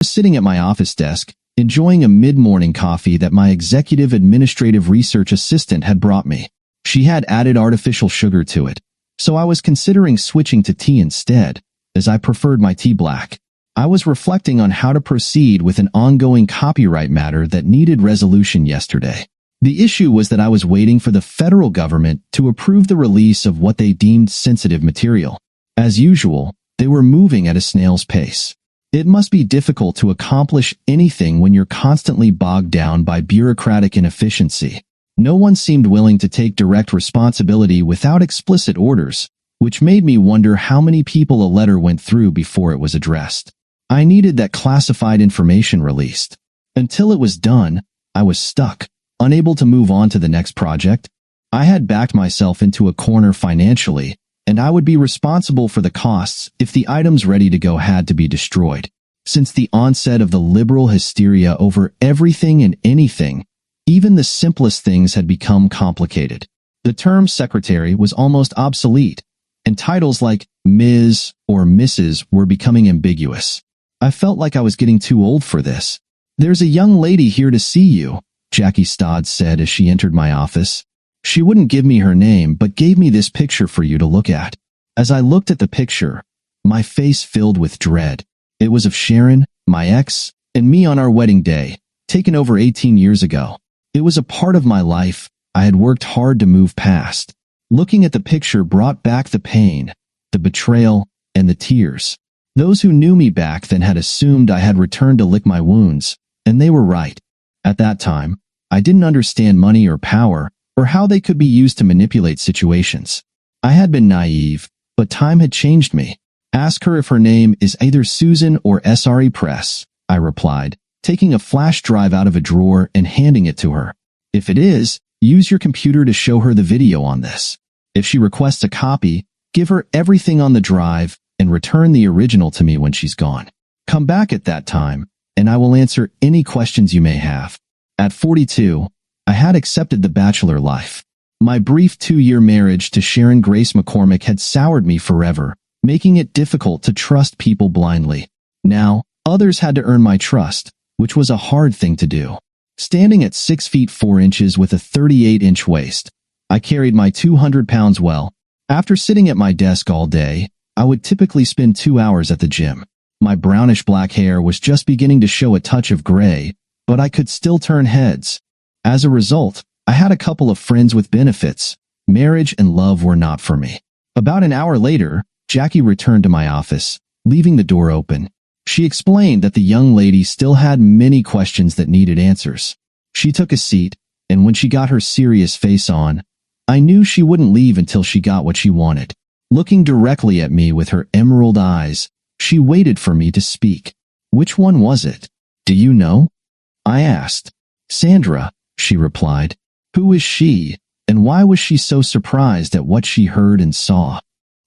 was sitting at my office desk, enjoying a mid-morning coffee that my executive administrative research assistant had brought me. She had added artificial sugar to it, so I was considering switching to tea instead, as I preferred my tea black. I was reflecting on how to proceed with an ongoing copyright matter that needed resolution yesterday. The issue was that I was waiting for the federal government to approve the release of what they deemed sensitive material. As usual, they were moving at a snail's pace. It must be difficult to accomplish anything when you're constantly bogged down by bureaucratic inefficiency. No one seemed willing to take direct responsibility without explicit orders, which made me wonder how many people a letter went through before it was addressed. I needed that classified information released. Until it was done, I was stuck, unable to move on to the next project. I had backed myself into a corner financially, and I would be responsible for the costs if the items ready to go had to be destroyed. Since the onset of the liberal hysteria over everything and anything, even the simplest things had become complicated. The term secretary was almost obsolete, and titles like Ms. or Mrs. were becoming ambiguous. I felt like I was getting too old for this. "There's a young lady here to see you," Jackie Stodd said as she entered my office. She wouldn't give me her name, but gave me this picture for you to look at. As I looked at the picture, my face filled with dread. It was of Sharon, my ex, and me on our wedding day, taken over 18 years ago. It was a part of my life I had worked hard to move past. Looking at the picture brought back the pain, the betrayal, and the tears. Those who knew me back then had assumed I had returned to lick my wounds, and they were right. At that time, I didn't understand money or power, or how they could be used to manipulate situations. I had been naive, but time had changed me. "Ask her if her name is either Susan or SRE Press," I replied, taking a flash drive out of a drawer and handing it to her. "If it is, use your computer to show her the video on this. If she requests a copy, give her everything on the drive and return the original to me when she's gone. Come back at that time, and I will answer any questions you may have." At 42, I had accepted the bachelor life. My brief 2-year marriage to Sharon Grace McCormick had soured me forever, making it difficult to trust people blindly. Now, others had to earn my trust, which was a hard thing to do. Standing at 6 feet 4 inches with a 38-inch waist, I carried my 200 pounds well. After sitting at my desk all day, I would typically spend 2 hours at the gym. My brownish-black hair was just beginning to show a touch of gray, but I could still turn heads. As a result, I had a couple of friends with benefits. Marriage and love were not for me. About an hour later, Jackie returned to my office, leaving the door open. She explained that the young lady still had many questions that needed answers. She took a seat, and when she got her serious face on, I knew she wouldn't leave until she got what she wanted. Looking directly at me with her emerald eyes, she waited for me to speak. "Which one was it? Do you know?" I asked. "Sandra," she replied. "Who is she, and why was she so surprised at what she heard and saw?"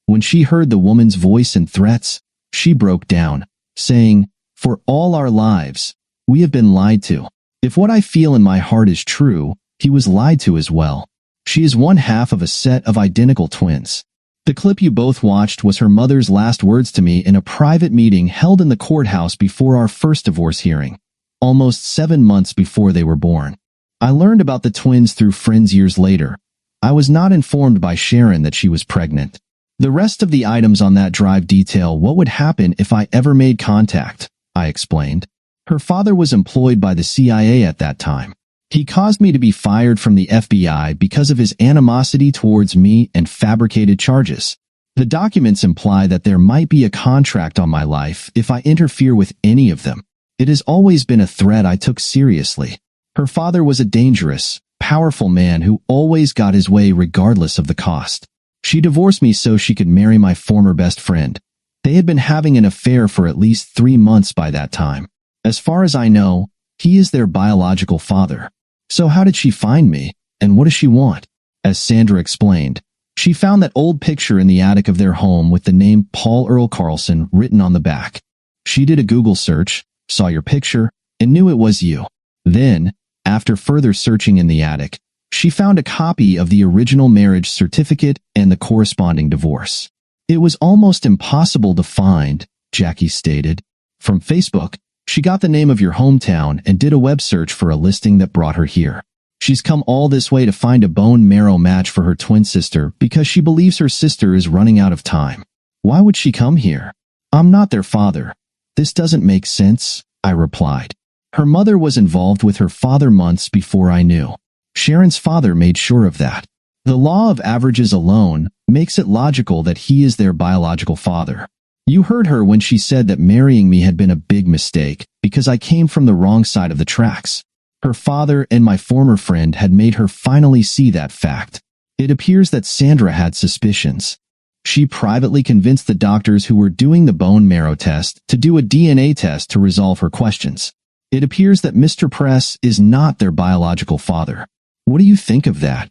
When she heard the woman's voice and threats, she broke down, saying, "For all our lives, we have been lied to. If what I feel in my heart is true, he was lied to as well. She is one half of a set of identical twins." The clip you both watched was her mother's last words to me in a private meeting held in the courthouse before our first divorce hearing, almost 7 months before they were born. I learned about the twins through friends years later. I was not informed by Sharon that she was pregnant. The rest of the items on that drive detail what would happen if I ever made contact, I explained. Her father was employed by the CIA at that time. He caused me to be fired from the FBI because of his animosity towards me and fabricated charges. The documents imply that there might be a contract on my life if I interfere with any of them. It has always been a threat I took seriously. Her father was a dangerous, powerful man who always got his way regardless of the cost. She divorced me so she could marry my former best friend. They had been having an affair for at least 3 months by that time. As far as I know, he is their biological father. So how did she find me, and what does she want? As Sandra explained, she found that old picture in the attic of their home with the name Paul Earl Carlson written on the back. She did a Google search, saw your picture, and knew it was you. Then, after further searching in the attic, she found a copy of the original marriage certificate and the corresponding divorce. It was almost impossible to find, Jackie stated. From Facebook, She got the name of your hometown and did a web search for a listing that brought her here. She's come all this way to find a bone marrow match for her twin sister because she believes her sister is running out of time. Why would she come here? I'm not their father. This doesn't make sense, I replied. Her mother was involved with her father months before I knew. Sharon's father made sure of that. The law of averages alone makes it logical that he is their biological father. You heard her when she said that marrying me had been a big mistake because I came from the wrong side of the tracks. Her father and my former friend had made her finally see that fact. It appears that Sandra had suspicions. She privately convinced the doctors who were doing the bone marrow test to do a DNA test to resolve her questions. It appears that Mr. Press is not their biological father. What do you think of that?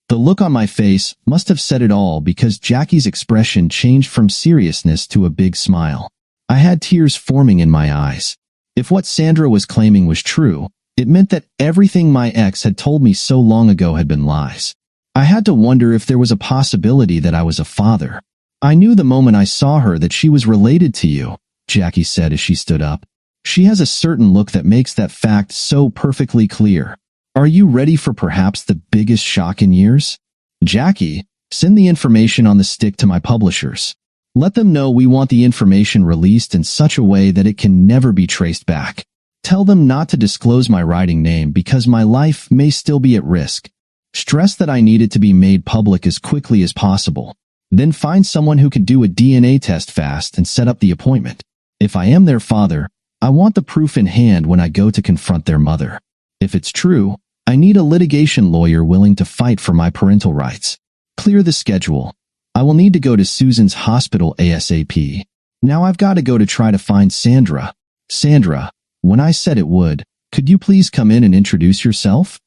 The look on my face must have said it all because Jackie's expression changed from seriousness to a big smile. I had tears forming in my eyes. If what Sandra was claiming was true, it meant that everything my ex had told me so long ago had been lies. I had to wonder if there was a possibility that I was a father. I knew the moment I saw her that she was related to you, Jackie said as she stood up. She has a certain look that makes that fact so perfectly clear. Are you ready for perhaps the biggest shock in years? Jackie, send the information on the stick to my publishers. Let them know we want the information released in such a way that it can never be traced back. Tell them not to disclose my writing name because my life may still be at risk. Stress that I need it to be made public as quickly as possible. Then find someone who can do a DNA test fast and set up the appointment. If I am their father, I want the proof in hand when I go to confront their mother. If it's true, I need a litigation lawyer willing to fight for my parental rights. Clear the schedule. I will need to go to Susan's hospital ASAP. Now I've got to go to try to find Sandra. Sandra, when I said it would, could you please come in and introduce yourself?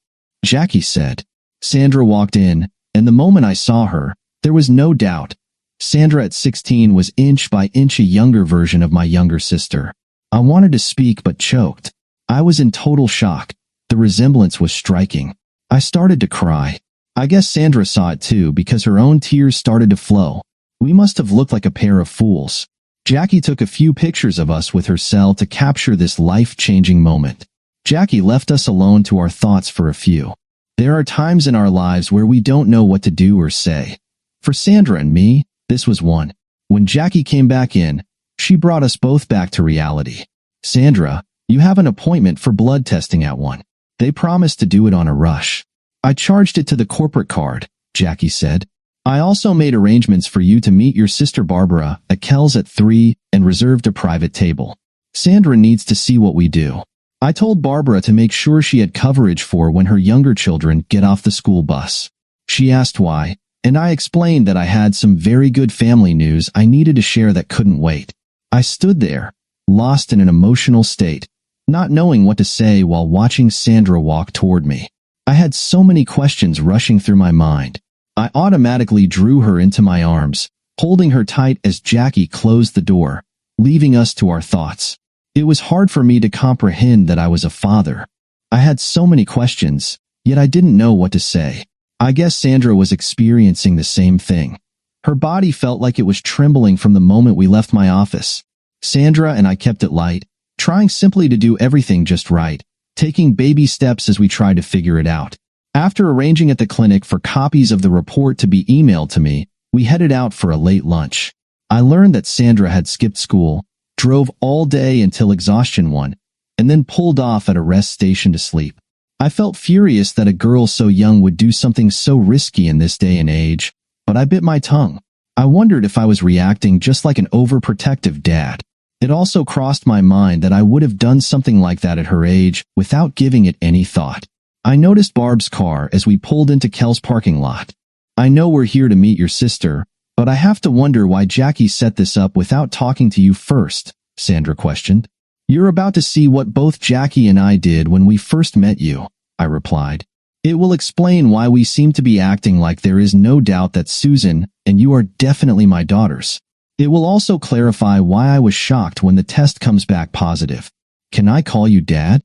Jackie said. Sandra walked in, and the moment I saw her, there was no doubt. Sandra at 16 was inch by inch a younger version of my younger sister. I wanted to speak but choked. I was in total shock. The resemblance was striking. I started to cry. I guess Sandra saw it too because her own tears started to flow. We must have looked like a pair of fools. Jackie took a few pictures of us with her cell to capture this life-changing moment. Jackie left us alone to our thoughts for a few. There are times in our lives where we don't know what to do or say. For Sandra and me, this was one. When Jackie came back in, she brought us both back to reality. Sandra, you have an appointment for blood testing at 1. They promised to do it on a rush. I charged it to the corporate card, Jackie said. I also made arrangements for you to meet your sister Barbara at Kells at 3 and reserved a private table. Sandra needs to see what we do. I told Barbara to make sure she had coverage for when her younger children get off the school bus. She asked why, and I explained that I had some very good family news I needed to share that couldn't wait. I stood there, lost in an emotional state, not knowing what to say while watching Sandra walk toward me. I had so many questions rushing through my mind. I automatically drew her into my arms, holding her tight as Jackie closed the door, leaving us to our thoughts. It was hard for me to comprehend that I was a father. I had so many questions, yet I didn't know what to say. I guess Sandra was experiencing the same thing. Her body felt like it was trembling from the moment we left my office. Sandra and I kept it light, trying simply to do everything just right, taking baby steps as we tried to figure it out. After arranging at the clinic for copies of the report to be emailed to me, we headed out for a late lunch. I learned that Sandra had skipped school, drove all day until exhaustion won, and then pulled off at a rest station to sleep. I felt furious that a girl so young would do something so risky in this day and age, but I bit my tongue. I wondered if I was reacting just like an overprotective dad. It also crossed my mind that I would have done something like that at her age without giving it any thought. I noticed Barb's car as we pulled into Kel's parking lot. I know we're here to meet your sister, but I have to wonder why Jackie set this up without talking to you first, Sandra questioned. You're about to see what both Jackie and I did when we first met you, I replied. It will explain why we seem to be acting like there is no doubt that Susan and you are definitely my daughters. It will also clarify why I was shocked when the test comes back positive. Can I call you Dad?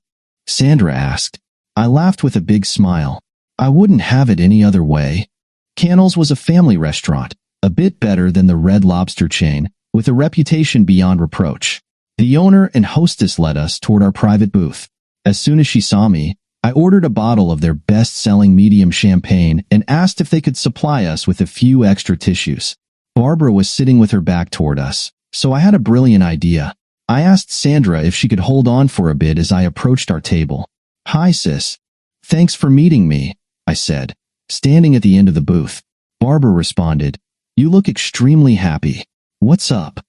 Sandra asked. I laughed with a big smile. I wouldn't have it any other way. Cannell's was a family restaurant, a bit better than the Red Lobster chain, with a reputation beyond reproach. The owner and hostess led us toward our private booth. As soon as she saw me, I ordered a bottle of their best-selling medium champagne and asked if they could supply us with a few extra tissues. Barbara was sitting with her back toward us, so I had a brilliant idea. I asked Sandra if she could hold on for a bit as I approached our table. "Hi, sis. Thanks for meeting me," I said, standing at the end of the booth. Barbara responded, "You look extremely happy. What's up?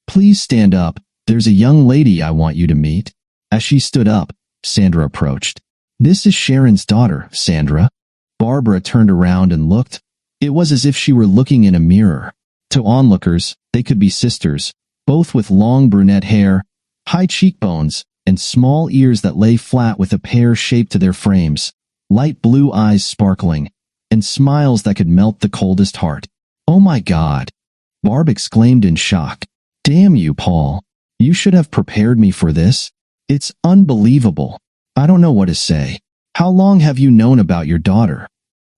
Please stand up. There's a young lady I want you to meet." As she stood up, Sandra approached. "This is Sharon's daughter, Sandra." Barbara turned around and looked. It was as if she were looking in a mirror. To onlookers, they could be sisters, both with long brunette hair, high cheekbones, and small ears that lay flat with a pear shaped to their frames, light blue eyes sparkling, and smiles that could melt the coldest heart. "Oh my God!" Barb exclaimed in shock. "Damn you, Paul. You should have prepared me for this. It's unbelievable. I don't know what to say. How long have you known about your daughter?"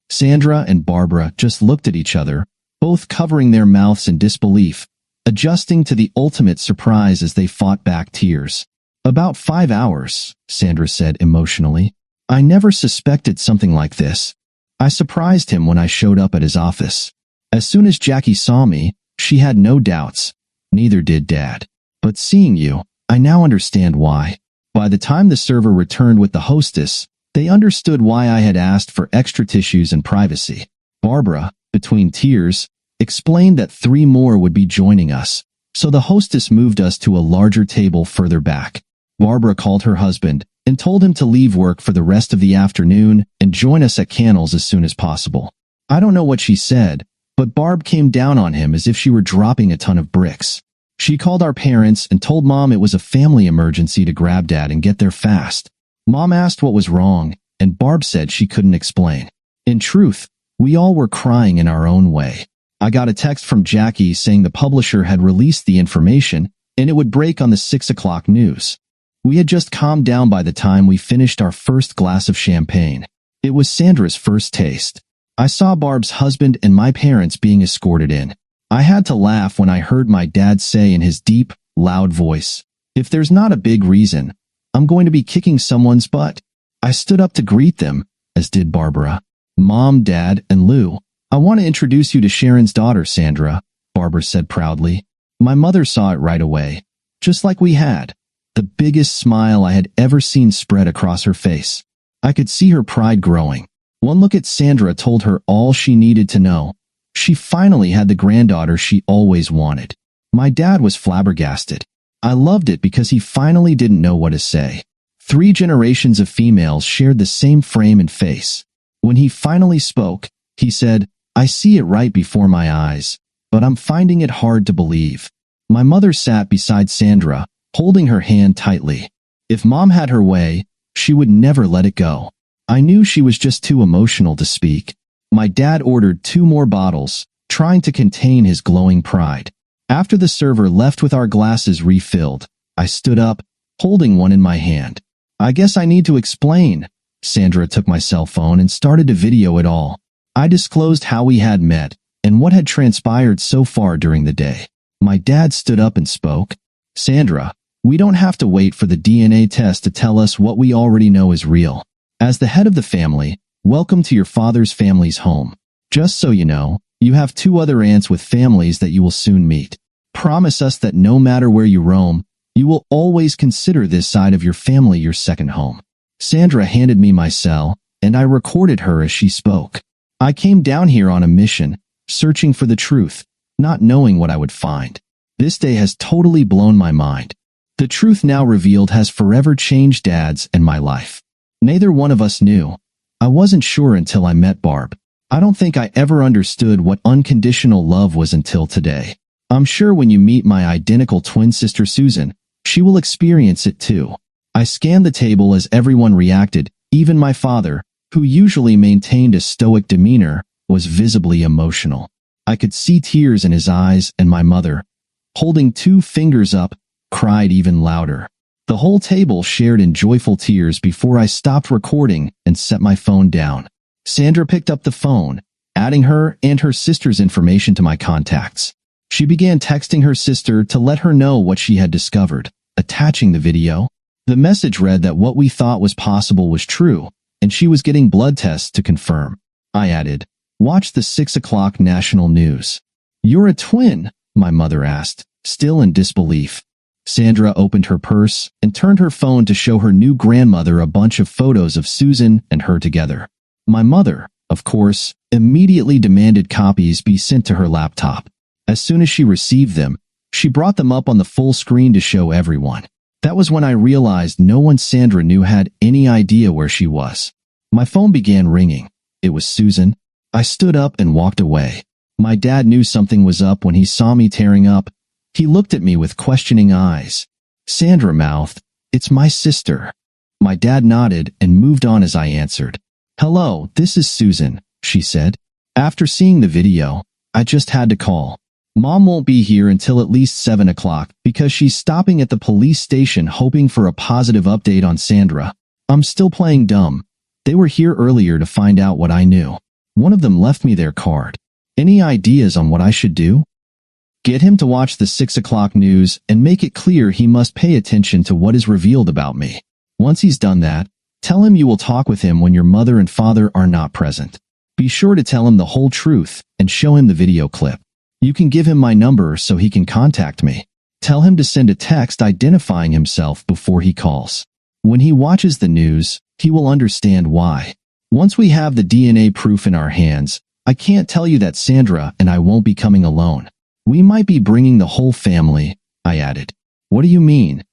Sandra and Barbara just looked at each other, both covering their mouths in disbelief, adjusting to the ultimate surprise as they fought back tears. "About 5 hours," Sandra said emotionally. "I never suspected something like this. I surprised him when I showed up at his office. As soon as Jackie saw me, she had no doubts. Neither did Dad. But seeing you, I now understand why." By the time the server returned with the hostess, they understood why I had asked for extra tissues and privacy. Barbara, between tears, explained that 3 more would be joining us, so the hostess moved us to a larger table further back. Barbara called her husband and told him to leave work for the rest of the afternoon and join us at Cannell's as soon as possible. I don't know what she said, but Barb came down on him as if she were dropping a ton of bricks. She called our parents and told Mom it was a family emergency to grab Dad and get there fast. Mom asked what was wrong, and Barb said she couldn't explain. In truth, we all were crying in our own way. I got a text from Jackie saying the publisher had released the information and it would break on the 6 o'clock news. We had just calmed down by the time we finished our first glass of champagne. It was Sandra's first taste. I saw Barb's husband and my parents being escorted in. I had to laugh when I heard my dad say in his deep, loud voice, "If there's not a big reason, I'm going to be kicking someone's butt." I stood up to greet them, as did Barbara. "Mom, Dad, and Lou, I want to introduce you to Sharon's daughter, Sandra," Barbara said proudly. My mother saw it right away, just like we had. The biggest smile I had ever seen spread across her face. I could see her pride growing. One look at Sandra told her all she needed to know. She finally had the granddaughter she always wanted. My dad was flabbergasted. I loved it because he finally didn't know what to say. 3 generations of females shared the same frame and face. When he finally spoke, he said, "I see it right before my eyes, but I'm finding it hard to believe." My mother sat beside Sandra, holding her hand tightly. If Mom had her way, she would never let it go. I knew she was just too emotional to speak. My dad ordered 2 more bottles, trying to contain his glowing pride. After the server left with our glasses refilled, I stood up, holding one in my hand. "I guess I need to explain." Sandra took my cell phone and started to video it all. I disclosed how we had met and what had transpired so far during the day. My dad stood up and spoke. "Sandra, we don't have to wait for the DNA test to tell us what we already know is real. As the head of the family, welcome to your father's family's home. Just so you know, you have 2 other aunts with families that you will soon meet. Promise us that no matter where you roam, you will always consider this side of your family your second home." Sandra handed me my cell, and I recorded her as she spoke. "I came down here on a mission, searching for the truth, not knowing what I would find. This day has totally blown my mind. The truth now revealed has forever changed Dad's and my life. Neither one of us knew. I wasn't sure until I met Barb. I don't think I ever understood what unconditional love was until today. I'm sure when you meet my identical twin sister Susan, she will experience it too." I scanned the table as everyone reacted. Even my father, who usually maintained a stoic demeanor, was visibly emotional. I could see tears in his eyes, and my mother, holding 2 fingers up, cried even louder. The whole table shared in joyful tears before I stopped recording and set my phone down. Sandra picked up the phone, adding her and her sister's information to my contacts. She began texting her sister to let her know what she had discovered. attaching the video. The message read that what we thought was possible was true, and she was getting blood tests to confirm. I added, "Watch the 6 o'clock national news." "You're a twin?" my mother asked, still in disbelief. Sandra opened her purse and turned her phone to show her new grandmother a bunch of photos of Susan and her together. My mother, of course, immediately demanded copies be sent to her laptop. As soon as she received them, she brought them up on the full screen to show everyone. That was when I realized no one Sandra knew had any idea where she was. My phone began ringing. It was Susan. I stood up and walked away. My dad knew something was up when he saw me tearing up. He looked at me with questioning eyes. Sandra mouthed, "It's my sister." My dad nodded and moved on as I answered. "Hello, this is Susan," she said. "After seeing the video, I just had to call. Mom won't be here until at least 7 o'clock because she's stopping at the police station hoping for a positive update on Sandra. I'm still playing dumb. They were here earlier to find out what I knew. One of them left me their card. Any ideas on what I should do?" "Get him to watch the 6 o'clock news and make it clear he must pay attention to what is revealed about me. Once he's done that, tell him you will talk with him when your mother and father are not present. Be sure to tell him the whole truth and show him the video clip. You can give him my number so he can contact me. Tell him to send a text identifying himself before he calls. When he watches the news, he will understand why. Once we have the DNA proof in our hands, I can't tell you that Sandra and I won't be coming alone. We might be bringing the whole family," I added. "What do you mean?"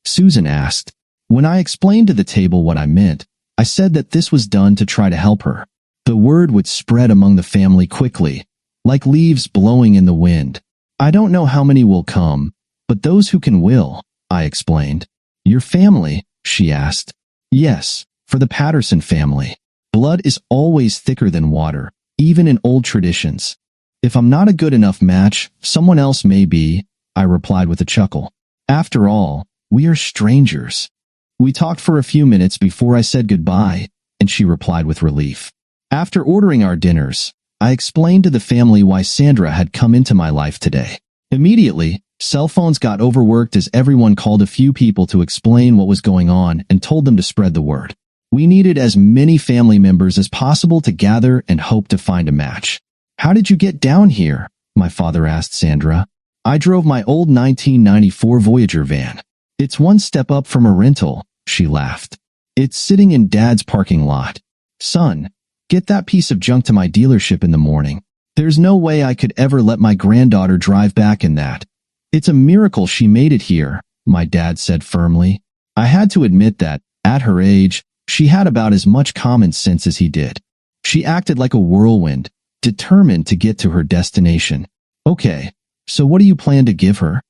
Susan asked. When I explained to the table what I meant, I said that this was done to try to help her. The word would spread among the family quickly, like leaves blowing in the wind. "I don't know how many will come, but those who can will," I explained. "Your family?" she asked. "Yes, for the Patterson family. Blood is always thicker than water, even in old traditions. If I'm not a good enough match, someone else may be," I replied with a chuckle. "After all, we are strangers." We talked for a few minutes before I said goodbye, and she replied with relief. After ordering our dinners, I explained to the family why Sandra had come into my life today. Immediately, cell phones got overworked as everyone called a few people to explain what was going on and told them to spread the word. We needed as many family members as possible to gather and hope to find a match. "How did you get down here?" my father asked Sandra. "I drove my old 1994 Voyager van. It's one step up from a rental," she laughed. "It's sitting in Dad's parking lot. Son, get that piece of junk to my dealership in the morning. There's no way I could ever let my granddaughter drive back in that." "It's a miracle she made it here," my dad said firmly. I had to admit that, at her age, she had about as much common sense as he did. She acted like a whirlwind, determined to get to her destination. "Okay, so what do you plan to give her?"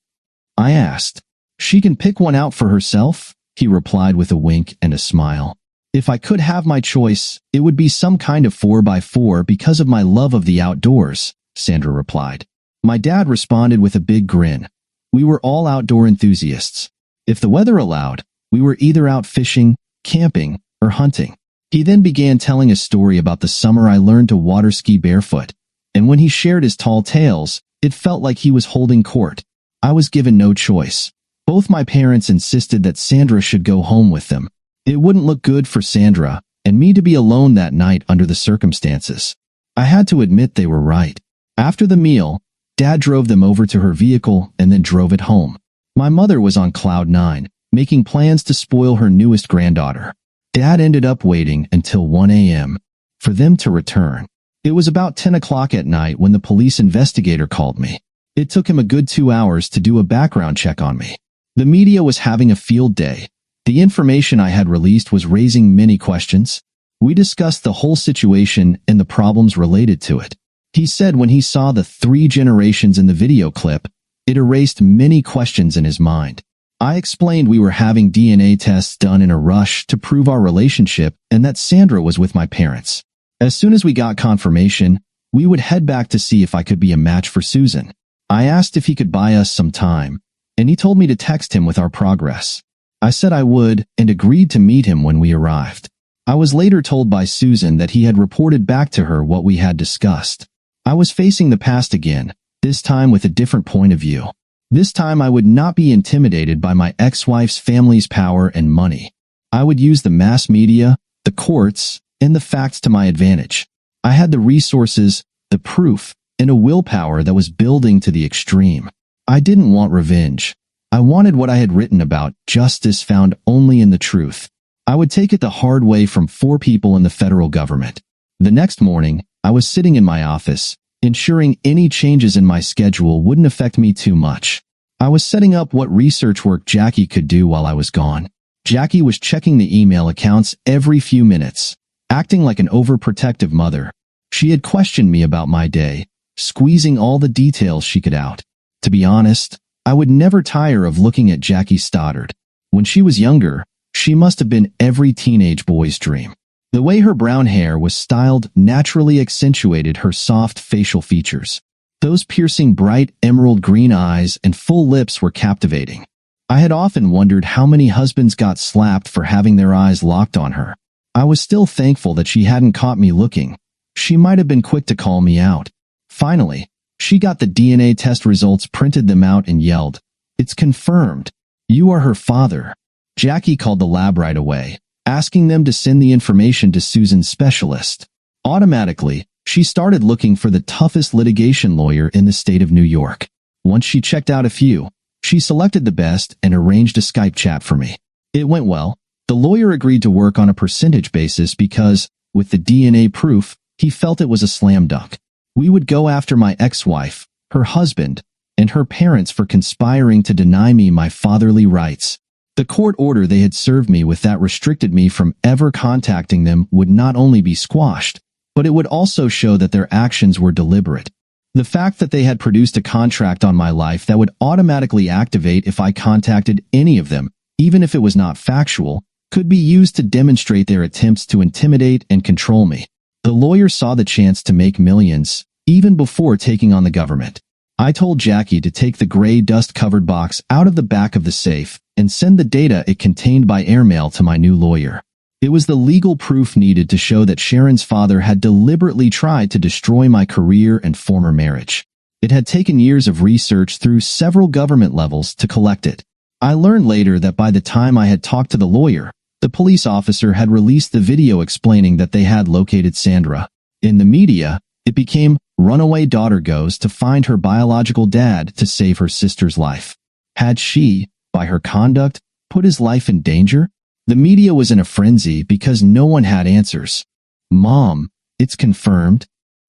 I asked. "She can pick one out for herself," he replied with a wink and a smile. "If I could have my choice, it would be some kind of 4x4 because of my love of the outdoors," Sandra replied. My dad responded with a big grin. We were all outdoor enthusiasts. If the weather allowed, we were either out fishing, camping, or hunting. He then began telling a story about the summer I learned to water ski barefoot, and when he shared his tall tales, it felt like he was holding court. I was given no choice. Both my parents insisted that Sandra should go home with them. It wouldn't look good for Sandra and me to be alone that night under the circumstances. I had to admit they were right. After the meal, Dad drove them over to her vehicle and then drove it home. My mother was on cloud nine, making plans to spoil her newest granddaughter. Dad ended up waiting until 1 a.m. for them to return. It was about 10 o'clock at night when the police investigator called me. It took him a good 2 hours to do a background check on me. The media was having a field day. The information I had released was raising many questions. We discussed the whole situation and the problems related to it. He said when he saw the 3 generations in the video clip, it erased many questions in his mind. I explained we were having DNA tests done in a rush to prove our relationship and that Sandra was with my parents. As soon as we got confirmation, we would head back to see if I could be a match for Susan. I asked if he could buy us some time, and he told me to text him with our progress. I said I would and agreed to meet him when we arrived. I was later told by Susan that he had reported back to her what we had discussed. I was facing the past again, this time with a different point of view. This time I would not be intimidated by my ex-wife's family's power and money. I would use the mass media, the courts, and the facts to my advantage. I had the resources, the proof, and a willpower that was building to the extreme. I didn't want revenge. I wanted what I had written about, justice found only in the truth. I would take it the hard way from 4 people in the federal government. The next morning, I was sitting in my office, ensuring any changes in my schedule wouldn't affect me too much. I was setting up what research work Jackie could do while I was gone. Jackie was checking the email accounts every few minutes, acting like an overprotective mother. She had questioned me about my day, squeezing all the details she could out. To be honest, I would never tire of looking at Jackie Stoddard. When she was younger, she must have been every teenage boy's dream. The way her brown hair was styled naturally accentuated her soft facial features. Those piercing bright emerald green eyes and full lips were captivating. I had often wondered how many husbands got slapped for having their eyes locked on her. I was still thankful that she hadn't caught me looking. She might have been quick to call me out. Finally, she got the DNA test results, printed them out, and yelled, "It's confirmed. You are her father." Jackie called the lab right away, asking them to send the information to Susan's specialist. Automatically, she started looking for the toughest litigation lawyer in the state of New York. Once she checked out a few, she selected the best and arranged a Skype chat for me. It went well. The lawyer agreed to work on a percentage basis because, with the DNA proof, he felt it was a slam dunk. We would go after my ex-wife, her husband, and her parents for conspiring to deny me my fatherly rights. The court order they had served me with that restricted me from ever contacting them would not only be squashed, but it would also show that their actions were deliberate. The fact that they had produced a contract on my life that would automatically activate if I contacted any of them, even if it was not factual, could be used to demonstrate their attempts to intimidate and control me. The lawyer saw the chance to make millions, even before taking on the government. I told Jackie to take the gray dust-covered box out of the back of the safe and send the data it contained by airmail to my new lawyer. It was the legal proof needed to show that Sharon's father had deliberately tried to destroy my career and former marriage. It had taken years of research through several government levels to collect it. I learned later that by the time I had talked to the lawyer, the police officer had released the video explaining that they had located Sandra. In the media, it became "Runaway Daughter Goes to Find Her Biological Dad to Save Her Sister's Life." Had she, by her conduct, put his life in danger? The media was in a frenzy because no one had answers. "Mom, it's confirmed."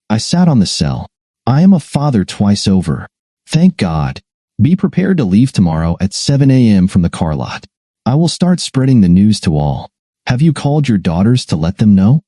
I sat on the cell. "I am a father twice over. Thank God. Be prepared to leave tomorrow at 7 a.m. from the car lot. I will start spreading the news to all. Have you called your daughters to let them know?"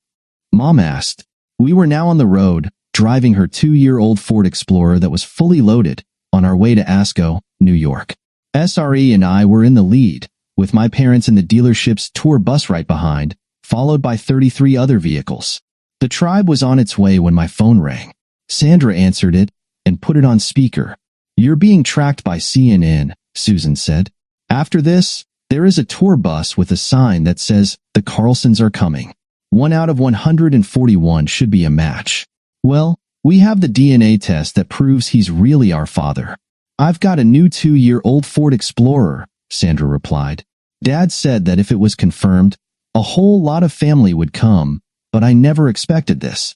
Mom asked. We were now on the road, driving her 2-year-old Ford Explorer that was fully loaded, on our way to Asco, New York. SRE and I were in the lead, with my parents in the dealership's tour bus right behind, followed by 33 other vehicles. The tribe was on its way when my phone rang. Sandra answered it and put it on speaker. "You're being tracked by CNN," Susan said. "After this, there is a tour bus with a sign that says, 'The Carlsons are coming.' 1 out of 141 should be a match." "Well, we have the DNA test that proves he's really our father." "I've got a new 2-year-old Ford Explorer," Sandra replied. "Dad said that if it was confirmed, a whole lot of family would come, but I never expected this."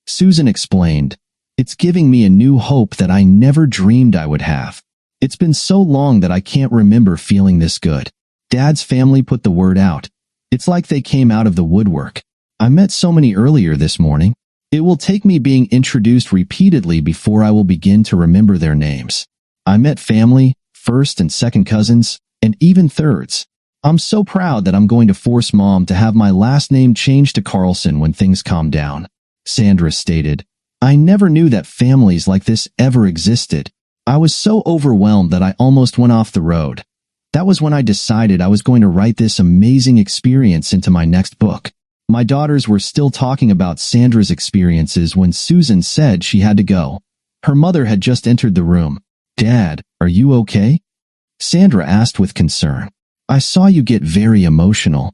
Susan explained, "It's giving me a new hope that I never dreamed I would have. It's been so long that I can't remember feeling this good. Dad's family put the word out. It's like they came out of the woodwork. I met so many earlier this morning. It will take me being introduced repeatedly before I will begin to remember their names. I met family, first and second cousins, and even thirds. I'm so proud that I'm going to force Mom to have my last name changed to Carlson when things calm down," Sandra stated. "I never knew that families like this ever existed. I was so overwhelmed that I almost went off the road. That was when I decided I was going to write this amazing experience into my next book." My daughters were still talking about Sandra's experiences when Susan said she had to go. Her mother had just entered the room. "Dad, are you okay?" Sandra asked with concern. "I saw you get very emotional.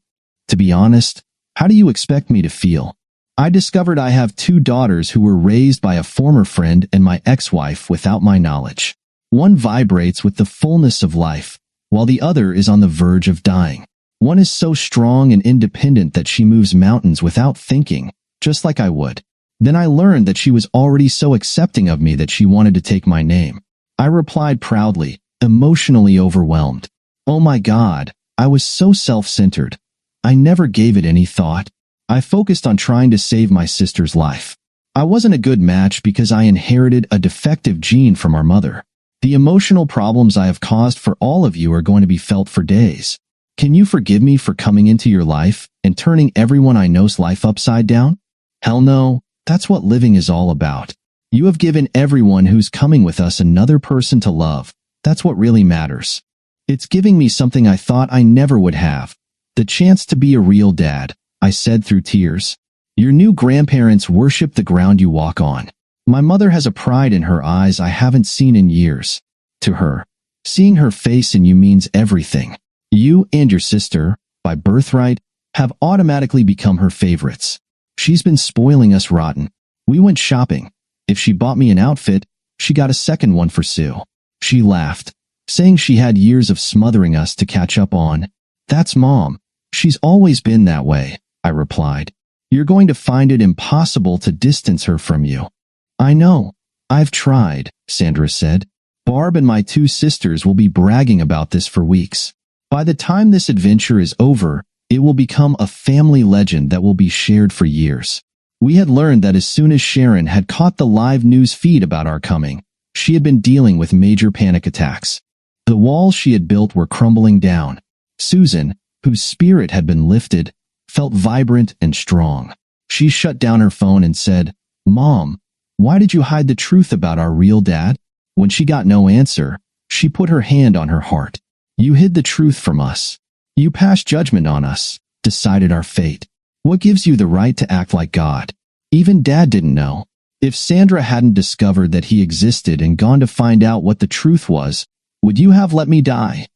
To be honest, how do you expect me to feel? I discovered I have 2 daughters who were raised by a former friend and my ex-wife without my knowledge. One vibrates with the fullness of life, while the other is on the verge of dying. One is so strong and independent that she moves mountains without thinking, just like I would. Then I learned that she was already so accepting of me that she wanted to take my name. I replied proudly, emotionally overwhelmed. Oh my God, I was so self-centered. I never gave it any thought. I focused on trying to save my sister's life. I wasn't a good match because I inherited a defective gene from our mother. The emotional problems I have caused for all of you are going to be felt for days. Can you forgive me for coming into your life and turning everyone I know's life upside down? Hell no, that's what living is all about. You have given everyone who's coming with us another person to love. That's what really matters. It's giving me something I thought I never would have. The chance to be a real dad, I said through tears. Your new grandparents worship the ground you walk on. My mother has a pride in her eyes I haven't seen in years. To her, seeing her face in you means everything. You and your sister, by birthright, have automatically become her favorites. She's been spoiling us rotten. We went shopping. If she bought me an outfit, she got a second one for Sue. She laughed, saying she had years of smothering us to catch up on. That's Mom. She's always been that way, I replied. You're going to find it impossible to distance her from you. I know. I've tried, Sandra said. Barb and my two sisters will be bragging about this for weeks. By the time this adventure is over, it will become a family legend that will be shared for years. We had learned that as soon as Sharon had caught the live news feed about our coming, she had been dealing with major panic attacks. The walls she had built were crumbling down. Susan, whose spirit had been lifted, felt vibrant and strong. She shut down her phone and said, Mom, why did you hide the truth about our real dad? When she got no answer, she put her hand on her heart. You hid the truth from us. You passed judgment on us, decided our fate. What gives you the right to act like God? Even Dad didn't know. If Sandra hadn't discovered that he existed and gone to find out what the truth was, would you have let me die?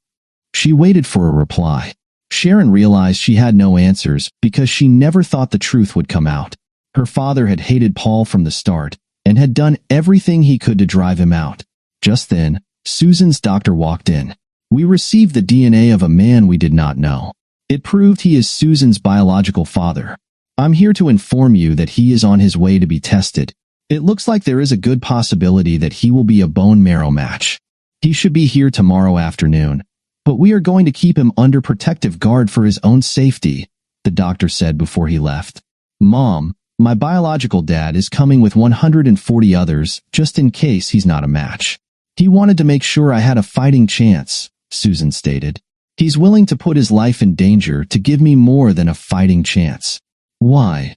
She waited for a reply. Sharon realized she had no answers because she never thought the truth would come out. Her father had hated Paul from the start and had done everything he could to drive him out. Just then, Susan's doctor walked in. We received the DNA of a man we did not know. It proved he is Susan's biological father. I'm here to inform you that he is on his way to be tested. It looks like there is a good possibility that he will be a bone marrow match. He should be here tomorrow afternoon, but we are going to keep him under protective guard for his own safety, the doctor said before he left. Mom, my biological dad is coming with 140 others just in case he's not a match. He wanted to make sure I had a fighting chance, Susan stated. He's willing to put his life in danger to give me more than a fighting chance. Why?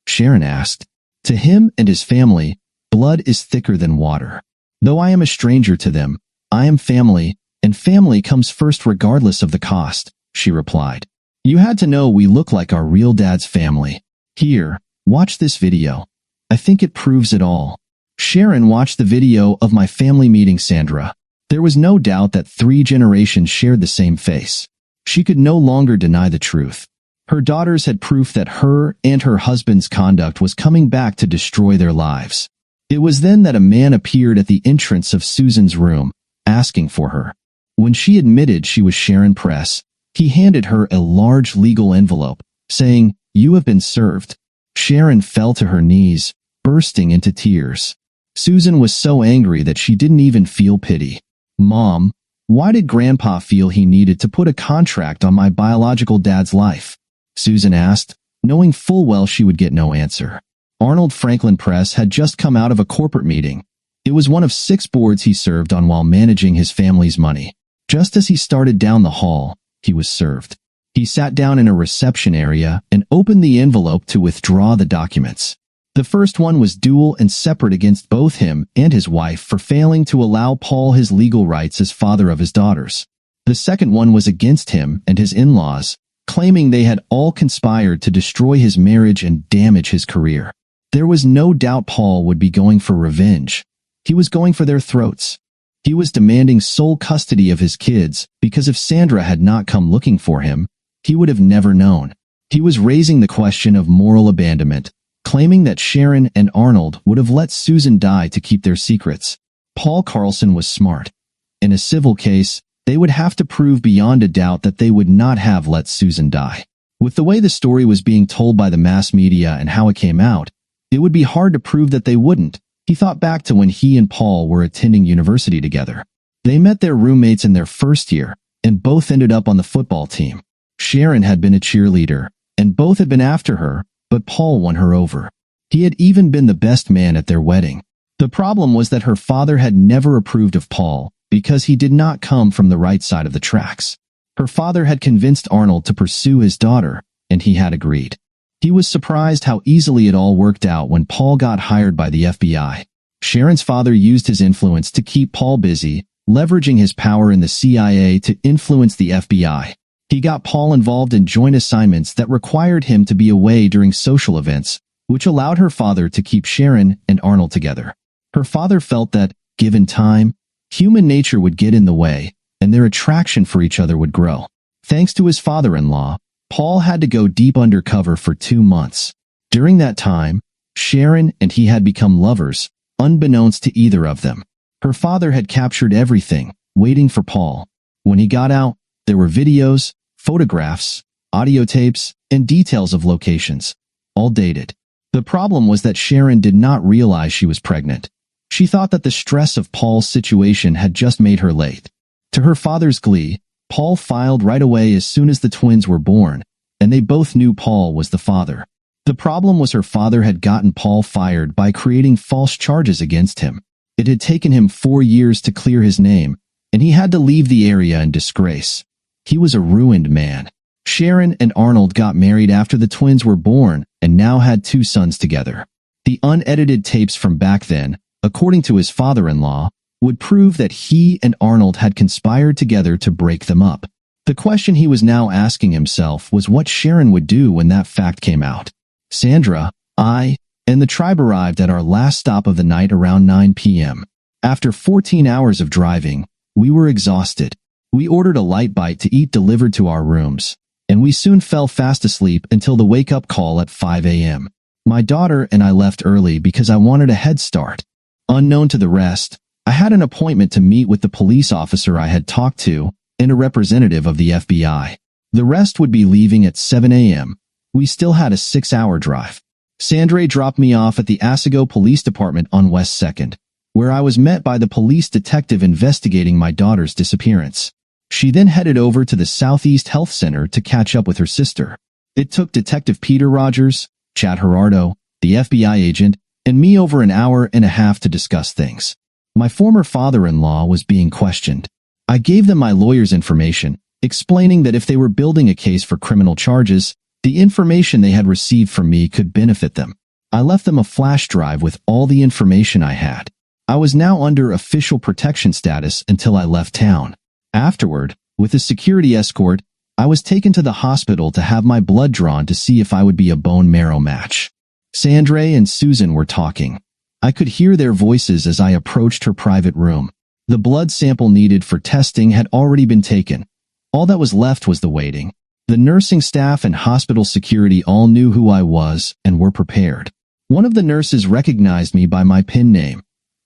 Sharon asked. To him and his family, blood is thicker than water. Though I am a stranger to them, I am family, and family comes first regardless of the cost, she replied. You had to know we look like our real dad's family. Here, watch this video. I think it proves it all. Sharon watched the video of my family meeting Sandra. There was no doubt that 3 generations shared the same face. She could no longer deny the truth. Her daughters had proof that her and her husband's conduct was coming back to destroy their lives. It was then that a man appeared at the entrance of Susan's room, asking for her. When she admitted she was Sharon Press, he handed her a large legal envelope, saying, "You have been served." Sharon fell to her knees, bursting into tears. Susan was so angry that she didn't even feel pity. Mom, why did Grandpa feel he needed to put a contract on my biological dad's life? Susan asked, knowing full well she would get no answer. Arnold Franklin Press had just come out of a corporate meeting. It was one of 6 boards he served on while managing his family's money. Just as he started down the hall, he was served. He sat down in a reception area and opened the envelope to withdraw the documents. The first one was dual and separate against both him and his wife for failing to allow Paul his legal rights as father of his daughters. The second one was against him and his in-laws, claiming they had all conspired to destroy his marriage and damage his career. There was no doubt Paul would be going for revenge. He was going for their throats. He was demanding sole custody of his kids because if Sandra had not come looking for him, he would have never known. He was raising the question of moral abandonment, claiming that Sharon and Arnold would have let Susan die to keep their secrets. Paul Carlson was smart. In a civil case, they would have to prove beyond a doubt that they would not have let Susan die. With the way the story was being told by the mass media and how it came out, it would be hard to prove that they wouldn't. He thought back to when he and Paul were attending university together. They met their roommates in their first year, and both ended up on the football team. Sharon had been a cheerleader, and both had been after her, but Paul won her over. He had even been the best man at their wedding. The problem was that her father had never approved of Paul, because he did not come from the right side of the tracks. Her father had convinced Arnold to pursue his daughter, and he had agreed. He was surprised how easily it all worked out when Paul got hired by the FBI. Sharon's father used his influence to keep Paul busy, leveraging his power in the CIA to influence the FBI. He got Paul involved in joint assignments that required him to be away during social events, which allowed her father to keep Sharon and Arnold together. Her father felt that, given time, human nature would get in the way, and their attraction for each other would grow. Thanks to his father-in-law, Paul had to go deep undercover for 2 months. During that time, Sharon and he had become lovers, unbeknownst to either of them. Her father had captured everything, waiting for Paul. When he got out, there were videos, photographs, audio tapes, and details of locations, all dated. The problem was that Sharon did not realize she was pregnant. She thought that the stress of Paul's situation had just made her late. To her father's glee, Paul filed right away as soon as the twins were born, and they both knew Paul was the father. The problem was her father had gotten Paul fired by creating false charges against him. It had taken him 4 years to clear his name, and he had to leave the area in disgrace. He was a ruined man. Sharon and Arnold got married after the twins were born and now had 2 sons together. The unedited tapes from back then, according to his father-in-law, would prove that he and Arnold had conspired together to break them up. The question he was now asking himself was what Sharon would do when that fact came out. Sandra, I, and the tribe arrived at our last stop of the night around 9 p.m. After 14 hours of driving, we were exhausted. We ordered a light bite to eat delivered to our rooms, and we soon fell fast asleep until the wake-up call at 5 a.m. My daughter and I left early because I wanted a head start. Unknown to the rest, I had an appointment to meet with the police officer I had talked to and a representative of the FBI. The rest would be leaving at 7 a.m. We still had a 6-hour drive. Sandra dropped me off at the Asego Police Department on West 2nd, where I was met by the police detective investigating my daughter's disappearance. She then headed over to the Southeast Health Center to catch up with her sister. It took Detective Peter Rogers, Chad Gerardo, the FBI agent, and me over an hour and a half to discuss things. My former father-in-law was being questioned. I gave them my lawyer's information, explaining that if they were building a case for criminal charges, the information they had received from me could benefit them. I left them a flash drive with all the information I had. I was now under official protection status until I left town. Afterward, with a security escort, I was taken to the hospital to have my blood drawn to see if I would be a bone marrow match. Sandra and Susan were talking. I could hear their voices as I approached her private room. The blood sample needed for testing had already been taken. All that was left was the waiting. The nursing staff and hospital security all knew who I was and were prepared. One of the nurses recognized me by my pen name.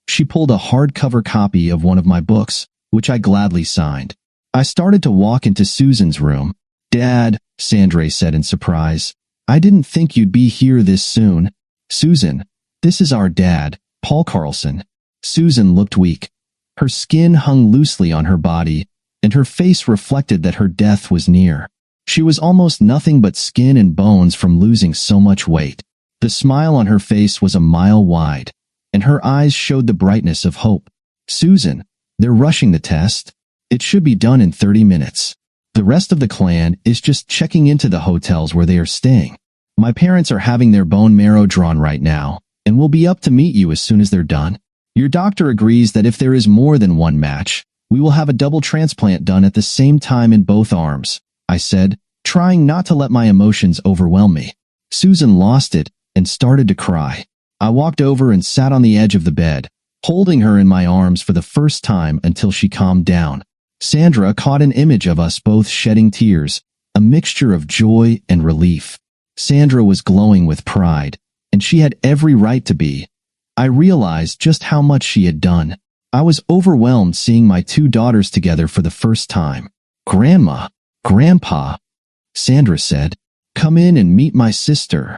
She pulled a hardcover copy of one of my books, which I gladly signed. I started to walk into Susan's room. "Dad," Sandra said in surprise, "I didn't think you'd be here this soon." "Susan, this is our dad, Paul Carlson." Susan looked weak. Her skin hung loosely on her body, and her face reflected that her death was near. She was almost nothing but skin and bones from losing so much weight. The smile on her face was a mile wide, and her eyes showed the brightness of hope. "Susan, they're rushing the test. It should be done in 30 minutes. The rest of the clan is just checking into the hotels where they are staying. My parents are having their bone marrow drawn right now, and will be up to meet you as soon as they're done. Your doctor agrees that if there is more than one match, we will have a double transplant done at the same time in both arms," I said, trying not to let my emotions overwhelm me. Susan lost it and started to cry. I walked over and sat on the edge of the bed, holding her in my arms for the first time until she calmed down. Sandra caught an image of us both shedding tears, a mixture of joy and relief. Sandra was glowing with pride, and she had every right to be. I realized just how much she had done. I was overwhelmed seeing my two daughters together for the first time. Grandma, Grandpa, Sandra said, come in and meet my sister.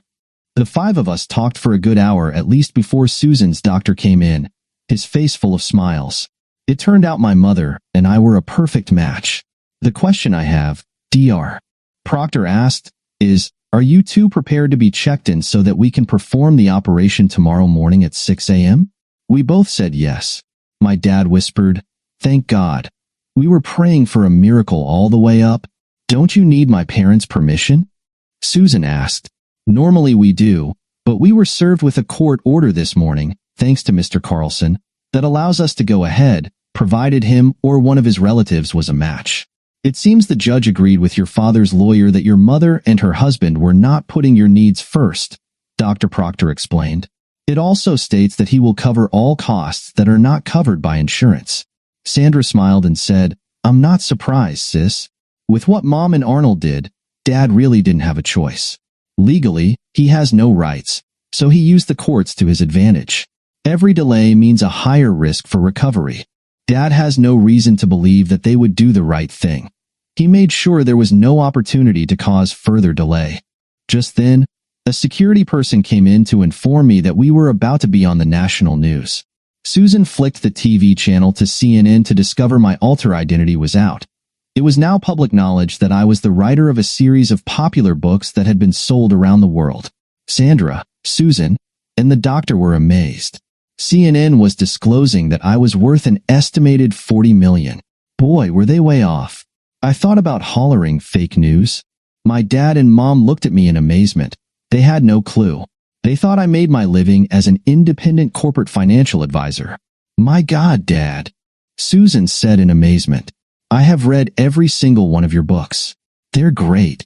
The five of us talked for a good hour at least before Susan's doctor came in, his face full of smiles. It turned out my mother and I were a perfect match. The question I have, Dr. Proctor asked, is, are you two prepared to be checked in so that we can perform the operation tomorrow morning at 6 a.m.? We both said yes. My dad whispered, thank God. We were praying for a miracle all the way up. Don't you need my parents' permission? Susan asked. Normally we do, but we were served with a court order this morning, thanks to Mr. Carlson, that allows us to go ahead, provided him or one of his relatives was a match. It seems the judge agreed with your father's lawyer that your mother and her husband were not putting your needs first, Dr. Proctor explained. It also states that he will cover all costs that are not covered by insurance. Sandra smiled and said, I'm not surprised, sis. With what Mom and Arnold did, Dad really didn't have a choice. Legally, he has no rights, so he used the courts to his advantage. Every delay means a higher risk for recovery. Dad has no reason to believe that they would do the right thing. He made sure there was no opportunity to cause further delay. Just then, a security person came in to inform me that we were about to be on the national news. Susan flicked the TV channel to CNN to discover my alter identity was out. It was now public knowledge that I was the writer of a series of popular books that had been sold around the world. Sandra, Susan, and the doctor were amazed. CNN was disclosing that I was worth an estimated $40 million. Boy, were they way off. I thought about hollering fake news. My dad and mom looked at me in amazement. They had no clue. They thought I made my living as an independent corporate financial advisor. My God, Dad, Susan said in amazement. I have read every single one of your books. They're great.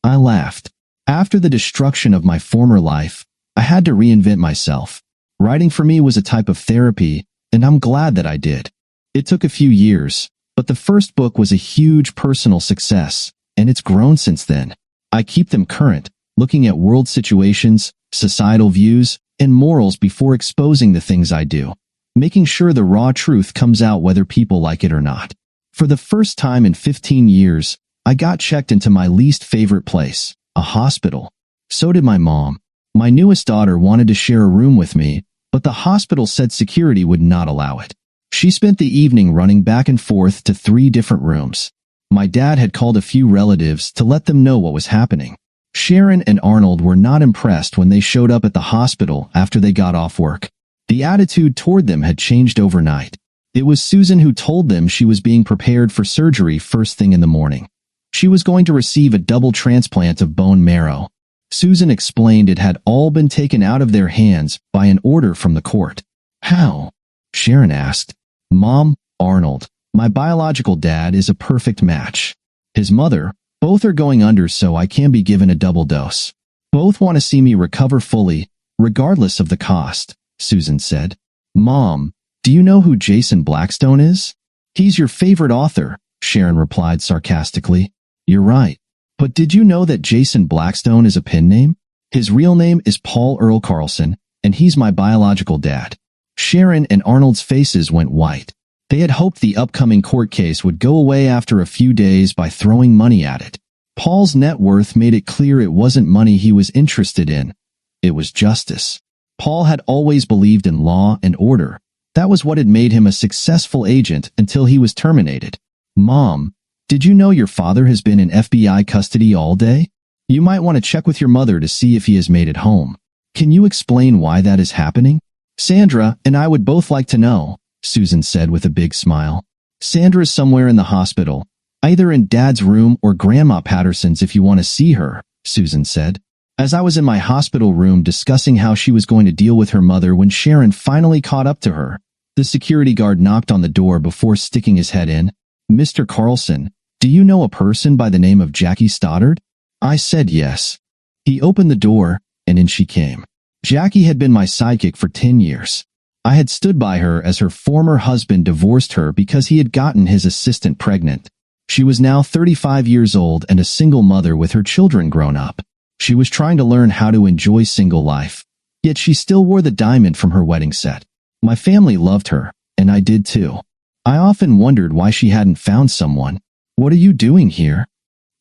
I laughed. After the destruction of my former life, I had to reinvent myself. Writing for me was a type of therapy, and I'm glad that I did. It took a few years, but the first book was a huge personal success, and it's grown since then. I keep them current, looking at world situations, societal views, and morals before exposing the things I do, making sure the raw truth comes out whether people like it or not. For the first time in 15 years, I got checked into my least favorite place, a hospital. So did my mom. My newest daughter wanted to share a room with me, but the hospital said security would not allow it. She spent the evening running back and forth to 3 different rooms. My dad had called a few relatives to let them know what was happening. Sharon and Arnold were not impressed when they showed up at the hospital after they got off work. The attitude toward them had changed overnight. It was Susan who told them she was being prepared for surgery first thing in the morning. She was going to receive a double transplant of bone marrow. Susan explained it had all been taken out of their hands by an order from the court. How? Sharon asked. Mom, Arnold, my biological dad is a perfect match. His mother, both are going under so I can be given a double dose. Both want to see me recover fully, regardless of the cost, Susan said. Mom, do you know who Jason Blackstone is? He's your favorite author, Sharon replied sarcastically. You're right. But did you know that Jason Blackstone is a pen name? His real name is Paul Earl Carlson, and he's my biological dad. Sharon and Arnold's faces went white. They had hoped the upcoming court case would go away after a few days by throwing money at it. Paul's net worth made it clear it wasn't money he was interested in. It was justice. Paul had always believed in law and order. That was what had made him a successful agent until he was terminated. Mom, did you know your father has been in FBI custody all day? You might want to check with your mother to see if he has made it home. Can you explain why that is happening? Sandra and I would both like to know, Susan said with a big smile. Sandra's somewhere in the hospital, either in Dad's room or Grandma Patterson's if you want to see her, Susan said. As I was in my hospital room discussing how she was going to deal with her mother when Sharon finally caught up to her, the security guard knocked on the door before sticking his head in. Mr. Carlson, do you know a person by the name of Jackie Stoddard? I said yes. He opened the door, and in she came. Jackie had been my sidekick for 10 years. I had stood by her as her former husband divorced her because he had gotten his assistant pregnant. She was now 35 years old and a single mother with her children grown up. She was trying to learn how to enjoy single life, yet she still wore the diamond from her wedding set. My family loved her, and I did too. I often wondered why she hadn't found someone. What are you doing here?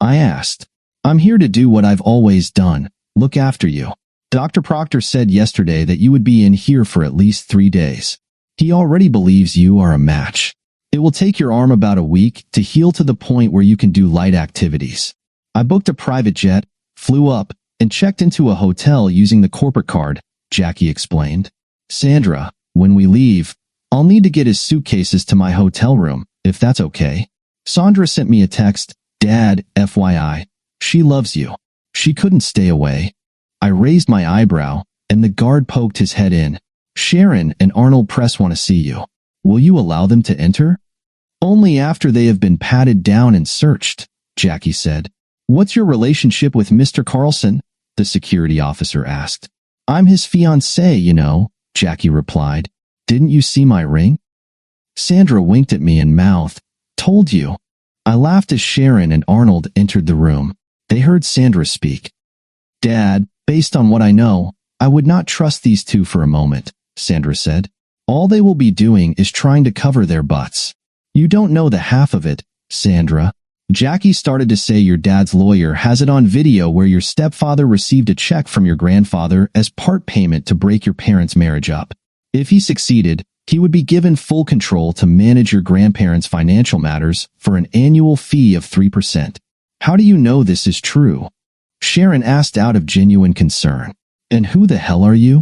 I asked. I'm here to do what I've always done, look after you. Dr. Proctor said yesterday that you would be in here for at least 3 days. He already believes you are a match. It will take your arm about a week to heal to the point where you can do light activities. I booked a private jet, flew up, and checked into a hotel using the corporate card, Jackie explained. Sandra, when we leave, I'll need to get his suitcases to my hotel room, if that's okay. Sandra sent me a text, Dad, FYI. She loves you. She couldn't stay away. I raised my eyebrow, and the guard poked his head in. Sharon and Arnold Press want to see you. Will you allow them to enter? Only after they have been patted down and searched, Jackie said. What's your relationship with Mr. Carlson? The security officer asked. I'm his fiancée, you know, Jackie replied. Didn't you see my ring? Sandra winked at me and mouthed, Told you. I laughed as Sharon and Arnold entered the room. They heard Sandra speak. Dad, based on what I know, I would not trust these two for a moment, Sandra said. All they will be doing is trying to cover their butts. You don't know the half of it, Sandra. Jackie started to say your dad's lawyer has it on video where your stepfather received a check from your grandfather as part payment to break your parents' marriage up. If he succeeded, he would be given full control to manage your grandparents' financial matters for an annual fee of 3%. How do you know this is true? Sharon asked out of genuine concern. And who the hell are you?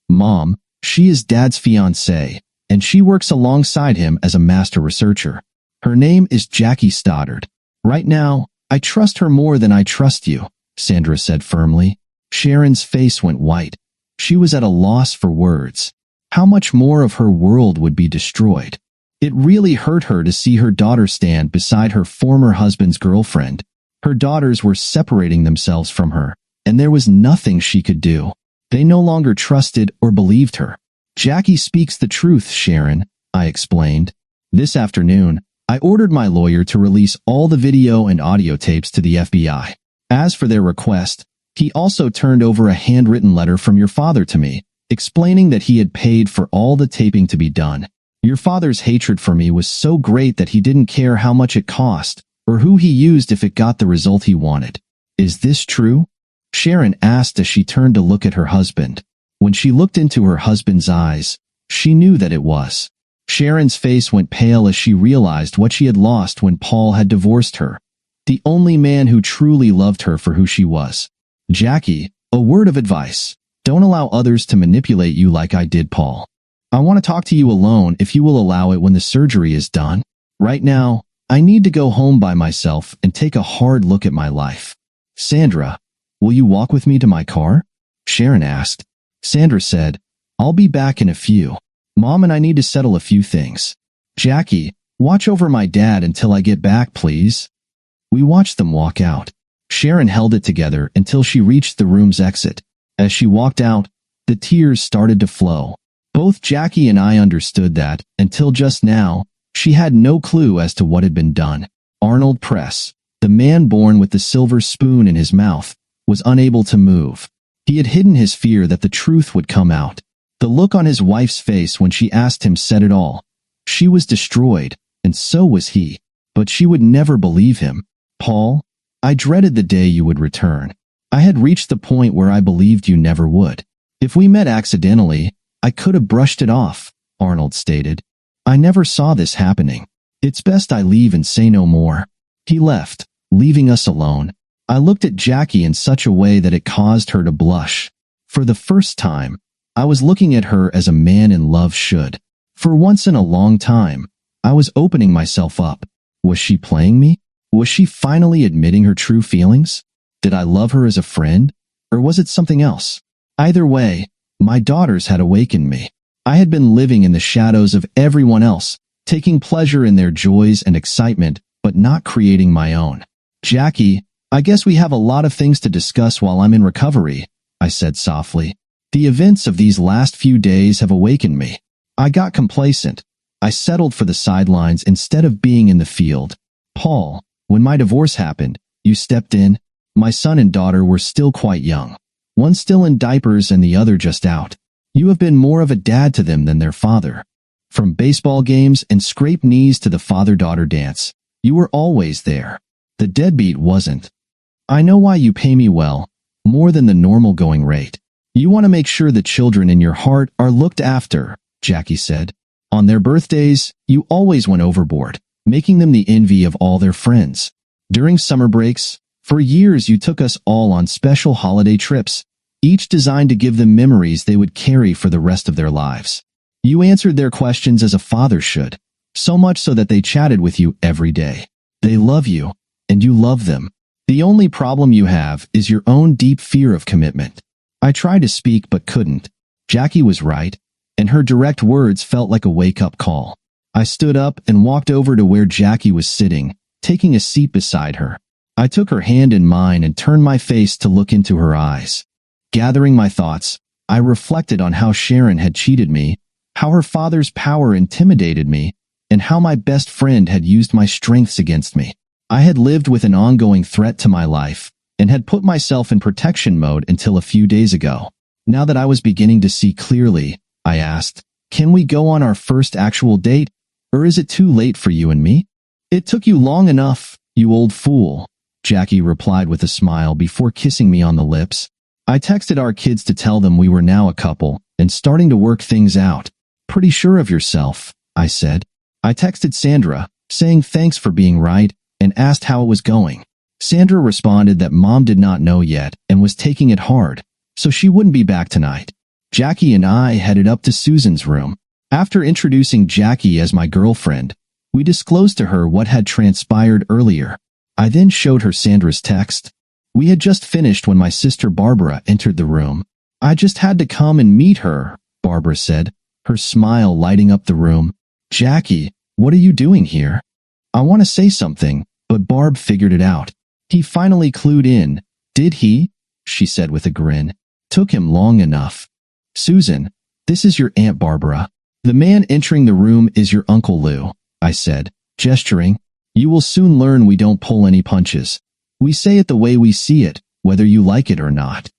Mom, she is Dad's fiancée, and she works alongside him as a master researcher. Her name is Jackie Stoddard. Right now, I trust her more than I trust you, Sandra said firmly. Sharon's face went white. She was at a loss for words. How much more of her world would be destroyed? It really hurt her to see her daughter stand beside her former husband's girlfriend. Her daughters were separating themselves from her, and there was nothing she could do. They no longer trusted or believed her. Jackie speaks the truth, Sharon, I explained. This afternoon, I ordered my lawyer to release all the video and audio tapes to the FBI. As for their request, he also turned over a handwritten letter from your father to me, explaining that he had paid for all the taping to be done. Your father's hatred for me was so great that he didn't care how much it cost or who he used if it got the result he wanted. Is this true? Sharon asked as she turned to look at her husband. When she looked into her husband's eyes, she knew that it was. Sharon's face went pale as she realized what she had lost when Paul had divorced her. The only man who truly loved her for who she was. Jackie, a word of advice. Don't allow others to manipulate you like I did Paul. I want to talk to you alone if you will allow it when the surgery is done. Right now, I need to go home by myself and take a hard look at my life. Sandra, will you walk with me to my car? Sharon asked. Sandra said, I'll be back in a few. Mom and I need to settle a few things. Jackie, watch over my dad until I get back, please. We watched them walk out. Sharon held it together until she reached the room's exit. As she walked out, the tears started to flow. Both Jackie and I understood that, until just now, she had no clue as to what had been done. Arnold Press, the man born with the silver spoon in his mouth, was unable to move. He had hidden his fear that the truth would come out. The look on his wife's face when she asked him said it all. She was destroyed, and so was he. But she would never believe him. Paul, I dreaded the day you would return. I had reached the point where I believed you never would. If we met accidentally, I could have brushed it off, Arnold stated. I never saw this happening. It's best I leave and say no more. He left, leaving us alone. I looked at Jackie in such a way that it caused her to blush. For the first time, I was looking at her as a man in love should. For once in a long time, I was opening myself up. Was she playing me? Was she finally admitting her true feelings? Did I love her as a friend? Or was it something else? Either way, my daughters had awakened me. I had been living in the shadows of everyone else, taking pleasure in their joys and excitement, but not creating my own. Jackie, I guess we have a lot of things to discuss while I'm in recovery, I said softly. The events of these last few days have awakened me. I got complacent. I settled for the sidelines instead of being in the field. Paul, when my divorce happened, you stepped in. My son and daughter were still quite young. One still in diapers and the other just out. You have been more of a dad to them than their father. From baseball games and scraped knees to the father-daughter dance, you were always there. The deadbeat wasn't. I know why you pay me well, more than the normal going rate. You want to make sure the children in your heart are looked after, Jackie said. On their birthdays, you always went overboard, making them the envy of all their friends. During summer breaks, for years you took us all on special holiday trips, each designed to give them memories they would carry for the rest of their lives. You answered their questions as a father should, so much so that they chatted with you every day. They love you, and you love them. The only problem you have is your own deep fear of commitment. I tried to speak but couldn't. Jackie was right, and her direct words felt like a wake-up call. I stood up and walked over to where Jackie was sitting, taking a seat beside her. I took her hand in mine and turned my face to look into her eyes. Gathering my thoughts, I reflected on how Sharon had cheated me, how her father's power intimidated me, and how my best friend had used my strengths against me. I had lived with an ongoing threat to my life, and had put myself in protection mode until a few days ago. Now that I was beginning to see clearly, I asked, "Can we go on our first actual date, or is it too late for you and me?" "It took you long enough, you old fool," Jackie replied with a smile before kissing me on the lips. I texted our kids to tell them we were now a couple, and starting to work things out. "Pretty sure of yourself," I said. I texted Sandra, saying thanks for being right, and asked how it was going. Sandra responded that Mom did not know yet and was taking it hard, so she wouldn't be back tonight. Jackie and I headed up to Susan's room. After introducing Jackie as my girlfriend, we disclosed to her what had transpired earlier. I then showed her Sandra's text. We had just finished when my sister Barbara entered the room. "I just had to come and meet her," Barbara said, her smile lighting up the room. "Jackie, what are you doing here?" I want to say something, but Barb figured it out. "He finally clued in, did he?" she said with a grin. "Took him long enough." "Susan, this is your Aunt Barbara. The man entering the room is your Uncle Lou," I said, gesturing. "You will soon learn we don't pull any punches. We say it the way we see it, whether you like it or not."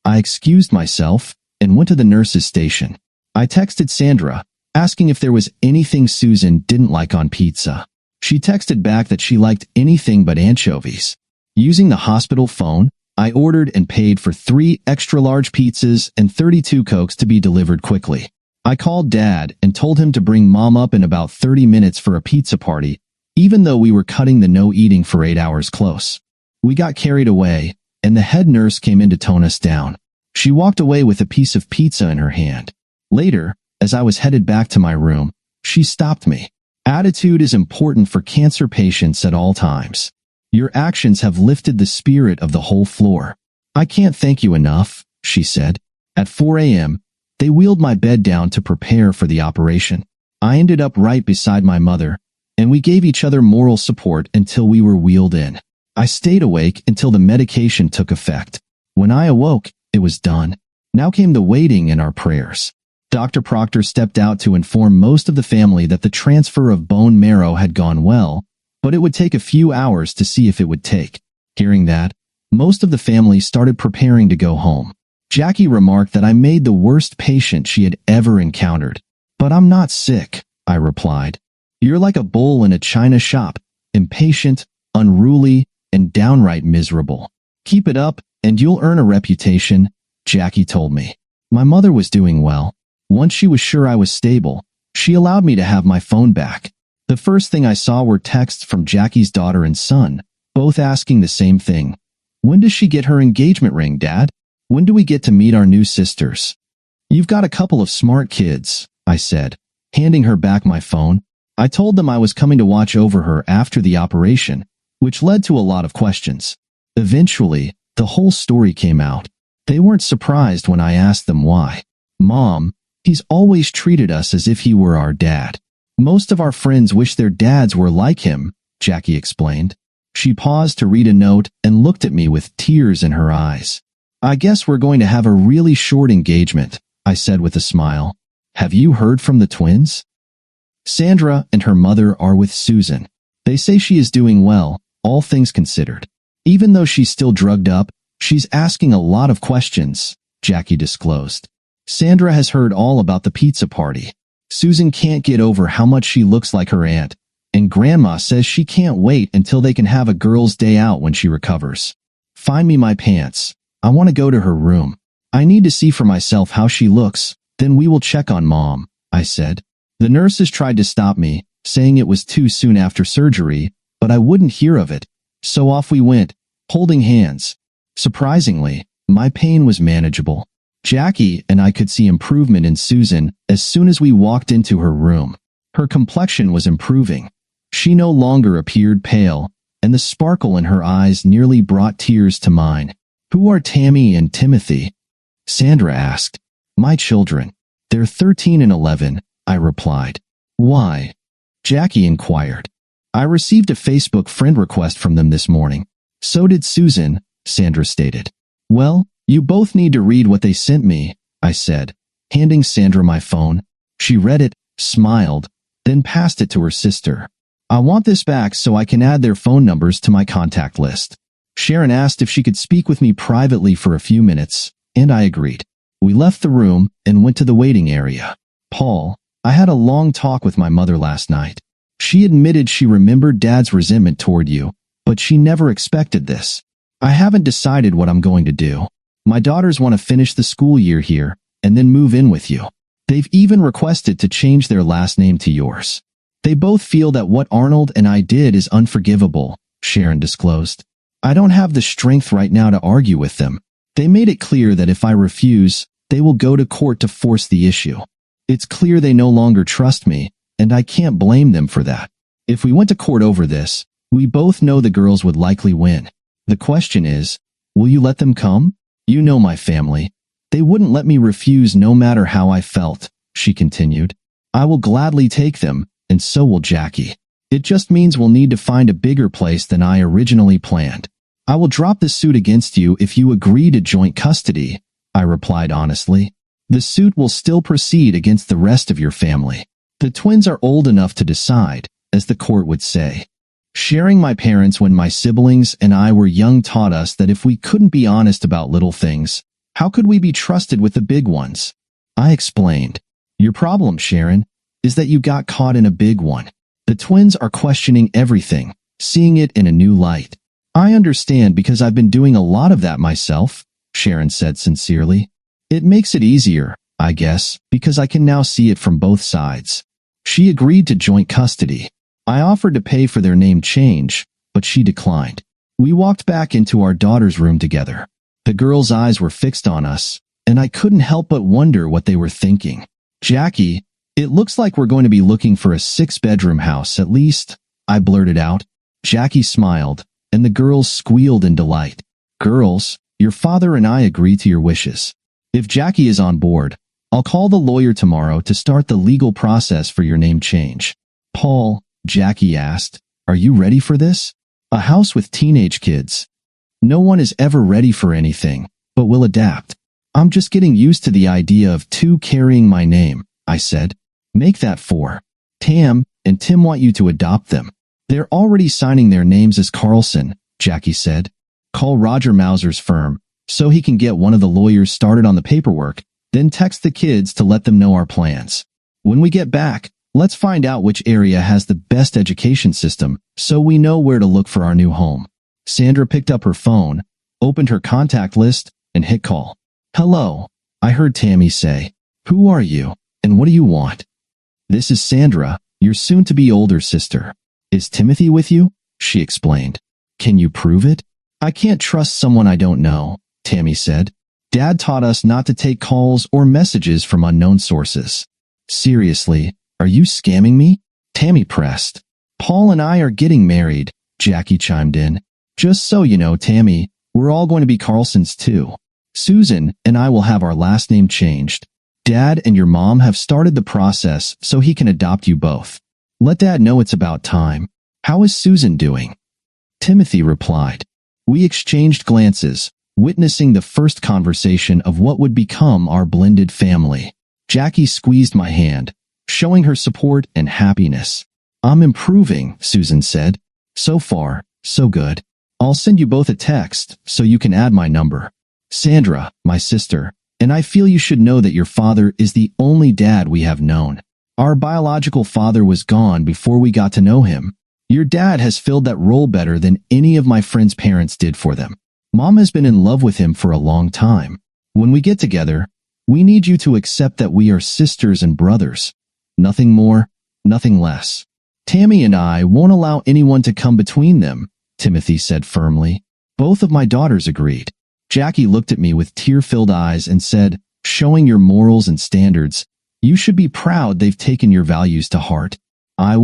I excused myself and went to the nurse's station. I texted Sandra, asking if there was anything Susan didn't like on pizza. She texted back that she liked anything but anchovies. Using the hospital phone, I ordered and paid for 3 extra-large pizzas and 32 Cokes to be delivered quickly. I called Dad and told him to bring Mom up in about 30 minutes for a pizza party, even though we were cutting the no-eating for 8 hours close. We got carried away, and the head nurse came in to tone us down. She walked away with a piece of pizza in her hand. Later, as I was headed back to my room, she stopped me. "Attitude is important for cancer patients at all times. Your actions have lifted the spirit of the whole floor. I can't thank you enough," she said. At 4 a.m., they wheeled my bed down to prepare for the operation. I ended up right beside my mother, and we gave each other moral support until we were wheeled in. I stayed awake until the medication took effect. When I awoke, it was done. Now came the waiting and our prayers. Dr. Proctor stepped out to inform most of the family that the transfer of bone marrow had gone well, but it would take a few hours to see if it would take. Hearing that, most of the family started preparing to go home. Jackie remarked that I made the worst patient she had ever encountered. "But I'm not sick," I replied. "You're like a bull in a china shop, impatient, unruly, and downright miserable. Keep it up, and you'll earn a reputation," Jackie told me. My mother was doing well. Once she was sure I was stable, she allowed me to have my phone back. The first thing I saw were texts from Jackie's daughter and son, both asking the same thing. "When does she get her engagement ring, Dad? When do we get to meet our new sisters?" "You've got a couple of smart kids," I said, handing her back my phone. I told them I was coming to watch over her after the operation, which led to a lot of questions. Eventually, the whole story came out. They weren't surprised when I asked them why. "Mom, he's always treated us as if he were our dad. Most of our friends wish their dads were like him," Jackie explained. She paused to read a note and looked at me with tears in her eyes. "I guess we're going to have a really short engagement," I said with a smile. "Have you heard from the twins?" "Sandra and her mother are with Susan. They say she is doing well, all things considered. Even though she's still drugged up, she's asking a lot of questions," Jackie disclosed. "Sandra has heard all about the pizza party. Susan can't get over how much she looks like her aunt, and Grandma says she can't wait until they can have a girls' day out when she recovers. Find me my pants. I want to go to her room. I need to see for myself how she looks, then we will check on Mom, I said. The nurses tried to stop me, saying it was too soon after surgery, but I wouldn't hear of it, so off we went, holding hands. Surprisingly, my pain was manageable. Jackie and I could see improvement in Susan as soon as we walked into her room. Her complexion was improving. She no longer appeared pale, and the sparkle in her eyes nearly brought tears to mine. Who are Tammy and Timothy? Sandra asked. My children. They're 13 and 11, I replied. Why? Jackie inquired. I received a Facebook friend request from them this morning. So did Susan, Sandra stated. Well, you both need to read what they sent me, I said, handing Sandra my phone. She read it, smiled, then passed it to her sister. I want this back so I can add their phone numbers to my contact list. Sharon asked if she could speak with me privately for a few minutes, and I agreed. We left the room and went to the waiting area. Paul, I had a long talk with my mother last night. She admitted she remembered Dad's resentment toward you, but she never expected this. I haven't decided what I'm going to do. My daughters want to finish the school year here and then move in with you. They've even requested to change their last name to yours. They both feel that what Arnold and I did is unforgivable, Sharon disclosed. I don't have the strength right now to argue with them. They made it clear that if I refuse, they will go to court to force the issue. It's clear they no longer trust me, and I can't blame them for that. If we went to court over this, we both know the girls would likely win. The question is, will you let them come? You know my family. They wouldn't let me refuse no matter how I felt, she continued. I will gladly take them, and so will Jackie. It just means we'll need to find a bigger place than I originally planned. I will drop the suit against you if you agree to joint custody, I replied honestly. The suit will still proceed against the rest of your family. The twins are old enough to decide, as the court would say. Sharing my parents when my siblings and I were young taught us that if we couldn't be honest about little things, how could we be trusted with the big ones? I explained. Your problem, Sharon, is that you got caught in a big one. The twins are questioning everything, seeing it in a new light. I understand because I've been doing a lot of that myself, Sharon said sincerely. It makes it easier, I guess, because I can now see it from both sides. She agreed to joint custody. I offered to pay for their name change, but she declined. We walked back into our daughter's room together. The girls' eyes were fixed on us, and I couldn't help but wonder what they were thinking. Jackie, it looks like we're going to be looking for a 6-bedroom house at least, I blurted out. Jackie smiled, and the girls squealed in delight. Girls, your father and I agree to your wishes. If Jackie is on board, I'll call the lawyer tomorrow to start the legal process for your name change. Paul, Jackie asked, are you ready for this? A house with teenage kids. No one is ever ready for anything, but will adapt. I'm just getting used to the idea of 2 carrying my name, I said. Make that 4. Tam and Tim want you to adopt them. They're already signing their names as Carlson, Jackie said. Call Roger Mauser's firm, so he can get one of the lawyers started on the paperwork, then text the kids to let them know our plans. When we get back, let's find out which area has the best education system, so we know where to look for our new home. Sandra picked up her phone, opened her contact list, and hit call. Hello, I heard Tammy say. Who are you, and what do you want? This is Sandra, your soon-to-be older sister. Is Timothy with you? She explained. Can you prove it? I can't trust someone I don't know, Tammy said. Dad taught us not to take calls or messages from unknown sources. Seriously, are you scamming me? Tammy pressed. Paul and I are getting married, Jackie chimed in. Just so you know, Tammy, we're all going to be Carlsons too. Susan and I will have our last name changed. Dad and your mom have started the process so he can adopt you both. Let Dad know it's about time. How is Susan doing? Timothy replied. We exchanged glances, witnessing the first conversation of what would become our blended family. Jackie squeezed my hand, showing her support and happiness. I'm improving, Susan said. So far, so good. I'll send you both a text so you can add my number. Sandra, my sister, and I feel you should know that your father is the only dad we have known. Our biological father was gone before we got to know him. Your dad has filled that role better than any of my friends' parents did for them. Mom has been in love with him for a long time. When we get together, we need you to accept that we are sisters and brothers. Nothing more, nothing less. Tammy and I won't allow anyone to come between them, Timothy said firmly. Both of my daughters agreed. Jackie looked at me with tear-filled eyes and said, showing your morals and standards, you should be proud they've taken your values to heart. I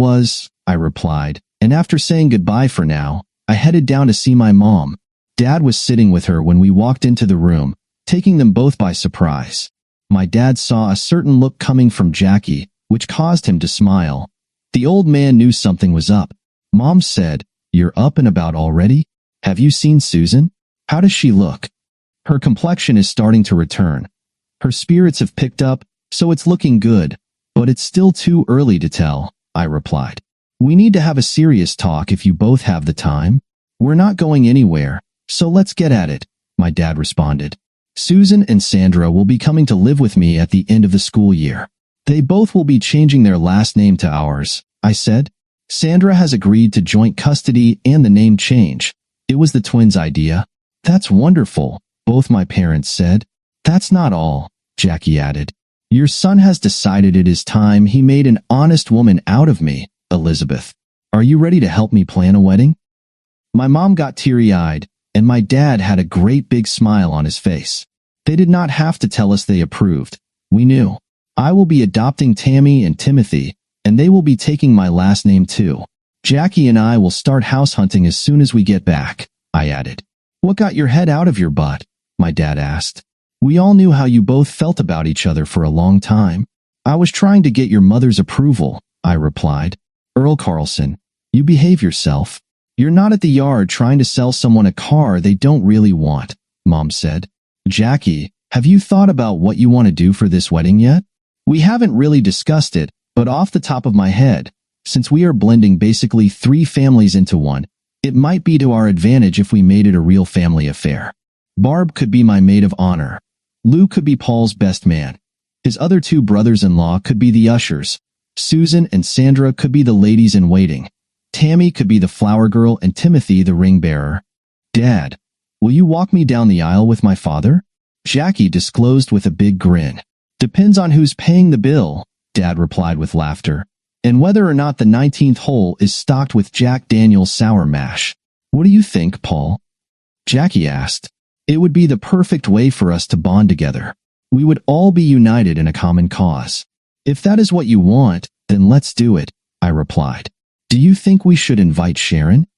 replied, and after saying goodbye for now, I headed down to see my mom. Dad was sitting with her when we walked into the room, taking them both by surprise. My dad saw a certain look coming from Jackie, which caused him to smile. The old man knew something was up. Mom said, "You're up and about already? Have you seen Susan? How does she look?" Her complexion is starting to return. Her spirits have picked up, so it's looking good, but it's still too early to tell, I replied. We need to have a serious talk if you both have the time. We're not going anywhere, so let's get at it, my dad responded. Susan and Sandra will be coming to live with me at the end of the school year. They both will be changing their last name to ours, I said. Sandra has agreed to joint custody and the name change. It was the twins' idea. That's wonderful, both my parents said. That's not all, Jackie added. Your son has decided it is time he made an honest woman out of me, Elizabeth. Are you ready to help me plan a wedding? My mom got teary-eyed, and my dad had a great big smile on his face. They did not have to tell us they approved. We knew. I will be adopting Tammy and Timothy, and they will be taking my last name too. Jackie and I will start house hunting as soon as we get back, I added. What got your head out of your butt? My dad asked. We all knew how you both felt about each other for a long time. I was trying to get your mother's approval, I replied. Earl Carlson, you behave yourself. You're not at the yard trying to sell someone a car they don't really want, Mom said. Jackie, have you thought about what you want to do for this wedding yet? We haven't really discussed it, but off the top of my head, since we are blending basically 3 families into one, it might be to our advantage if we made it a real family affair. Barb could be my maid of honor. Lou could be Paul's best man. His other 2 brothers-in-law could be the ushers. Susan and Sandra could be the ladies-in-waiting. Tammy could be the flower girl and Timothy the ring-bearer. Dad, will you walk me down the aisle with my father? Jackie disclosed with a big grin. Depends on who's paying the bill, Dad replied with laughter, and whether or not the 19th hole is stocked with Jack Daniel's Sour Mash. What do you think, Paul? Jackie asked. It would be the perfect way for us to bond together. We would all be united in a common cause. If that is what you want, then let's do it, I replied. Do you think we should invite Sharon?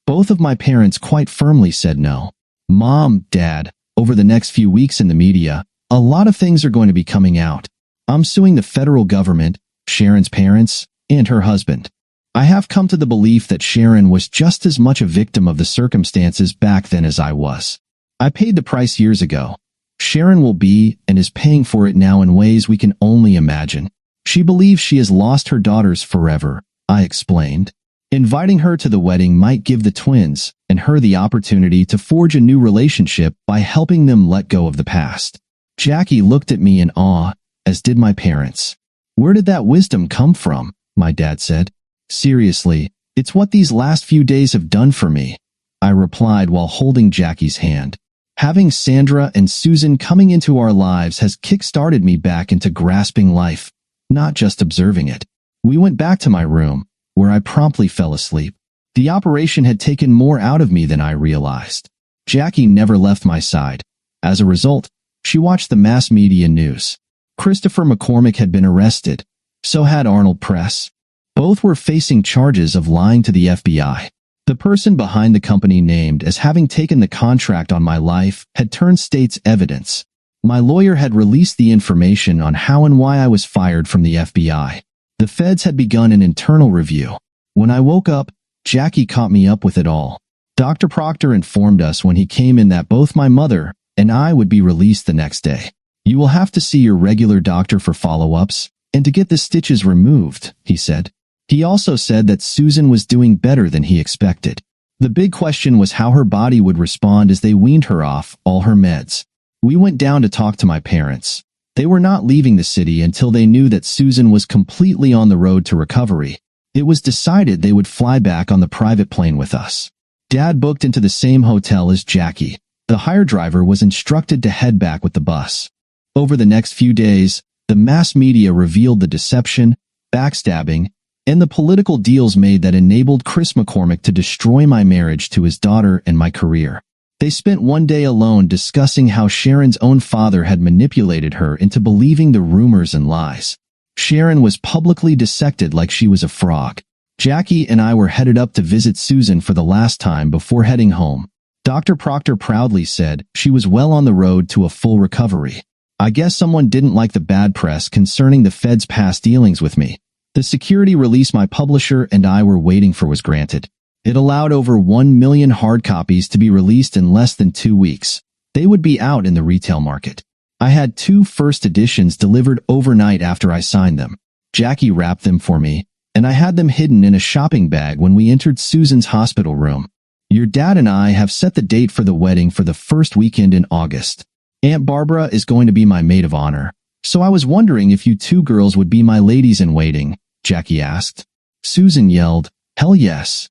Both of my parents quite firmly said no. Mom, Dad, over the next few weeks in the media, a lot of things are going to be coming out. I'm suing the federal government, Sharon's parents, and her husband. I have come to the belief that Sharon was just as much a victim of the circumstances back then as I was. I paid the price years ago. Sharon will be and is paying for it now in ways we can only imagine. She believes she has lost her daughters forever, I explained. Inviting her to the wedding might give the twins and her the opportunity to forge a new relationship by helping them let go of the past. Jackie looked at me in awe, as did my parents. Where did that wisdom come from? My dad said. Seriously, it's what these last few days have done for me, I replied while holding Jackie's hand. Having Sandra and Susan coming into our lives has kick-started me back into grasping life, not just observing it. We went back to my room, where I promptly fell asleep. The operation had taken more out of me than I realized. Jackie never left my side. As a result, she watched the mass media news. Christopher McCormick had been arrested. So had Arnold Press. Both were facing charges of lying to the FBI. The person behind the company named as having taken the contract on my life had turned state's evidence. My lawyer had released the information on how and why I was fired from the FBI. The feds had begun an internal review. When I woke up, Jackie caught me up with it all. Dr. Proctor informed us when he came in that both my mother and I would be released the next day. You will have to see your regular doctor for follow-ups and to get the stitches removed, he said. He also said that Susan was doing better than he expected. The big question was how her body would respond as they weaned her off all her meds. We went down to talk to my parents. They were not leaving the city until they knew that Susan was completely on the road to recovery. It was decided they would fly back on the private plane with us. Dad booked into the same hotel as Jackie. The hire driver was instructed to head back with the bus. Over the next few days, the mass media revealed the deception, backstabbing, and the political deals made that enabled Chris McCormick to destroy my marriage to his daughter and my career. They spent one day alone discussing how Sharon's own father had manipulated her into believing the rumors and lies. Sharon was publicly dissected like she was a frog. Jackie and I were headed up to visit Susan for the last time before heading home. Dr. Proctor proudly said she was well on the road to a full recovery. I guess someone didn't like the bad press concerning the Fed's past dealings with me. The security release my publisher and I were waiting for was granted. It allowed over 1 million hard copies to be released in less than 2 weeks. They would be out in the retail market. I had 2 first editions delivered overnight after I signed them. Jackie wrapped them for me, and I had them hidden in a shopping bag when we entered Susan's hospital room. Your dad and I have set the date for the wedding for the first weekend in August. Aunt Barbara is going to be my maid of honor, so I was wondering if you 2 girls would be my ladies-in-waiting, Jackie asked. Susan yelled, "Hell yes."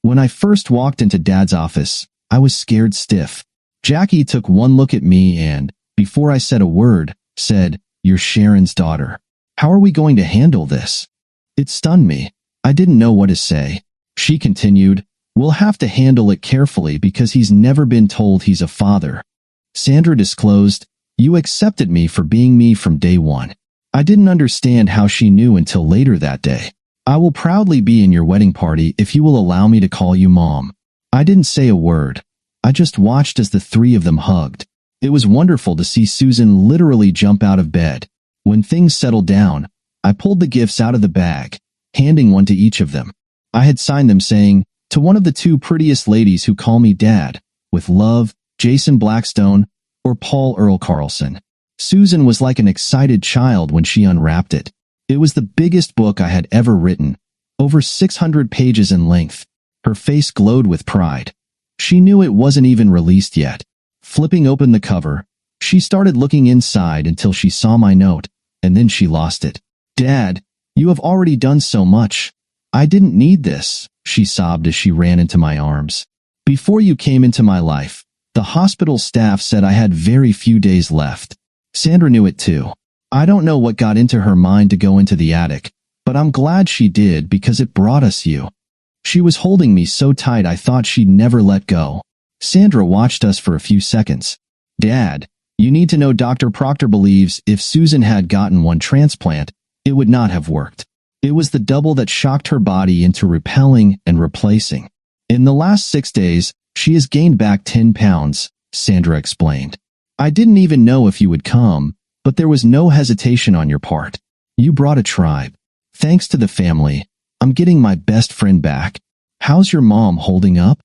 When I first walked into Dad's office, I was scared stiff. Jackie took one look at me and, before I said a word, said, "You're Sharon's daughter. How are we going to handle this?" It stunned me. I didn't know what to say. She continued, "We'll have to handle it carefully because he's never been told he's a father." Sandra disclosed, "You accepted me for being me from day one." I didn't understand how she knew until later that day. "I will proudly be in your wedding party if you will allow me to call you Mom." I didn't say a word. I just watched as the 3 of them hugged. It was wonderful to see Susan literally jump out of bed. When things settled down, I pulled the gifts out of the bag, handing one to each of them. I had signed them saying, "To one of the 2 prettiest ladies who call me Dad, with love, Jason Blackstone or Paul Earl Carlson." Susan was like an excited child when she unwrapped it. It was the biggest book I had ever written, over 600 pages in length. Her face glowed with pride. She knew it wasn't even released yet. Flipping open the cover, she started looking inside until she saw my note, and then she lost it. "Dad, you have already done so much. I didn't need this," she sobbed as she ran into my arms. "Before you came into my life, the hospital staff said I had very few days left." Sandra knew it too. I don't know what got into her mind to go into the attic, but I'm glad she did because it brought us you. She was holding me so tight I thought she'd never let go. Sandra watched us for a few seconds. "Dad, you need to know Dr. Proctor believes if Susan had gotten one transplant, it would not have worked. It was the double that shocked her body into repelling and replacing. In the last 6 days, she has gained back 10 pounds, Sandra explained. "I didn't even know if you would come, but there was no hesitation on your part. You brought a tribe. Thanks to the family, I'm getting my best friend back. How's your mom holding up?"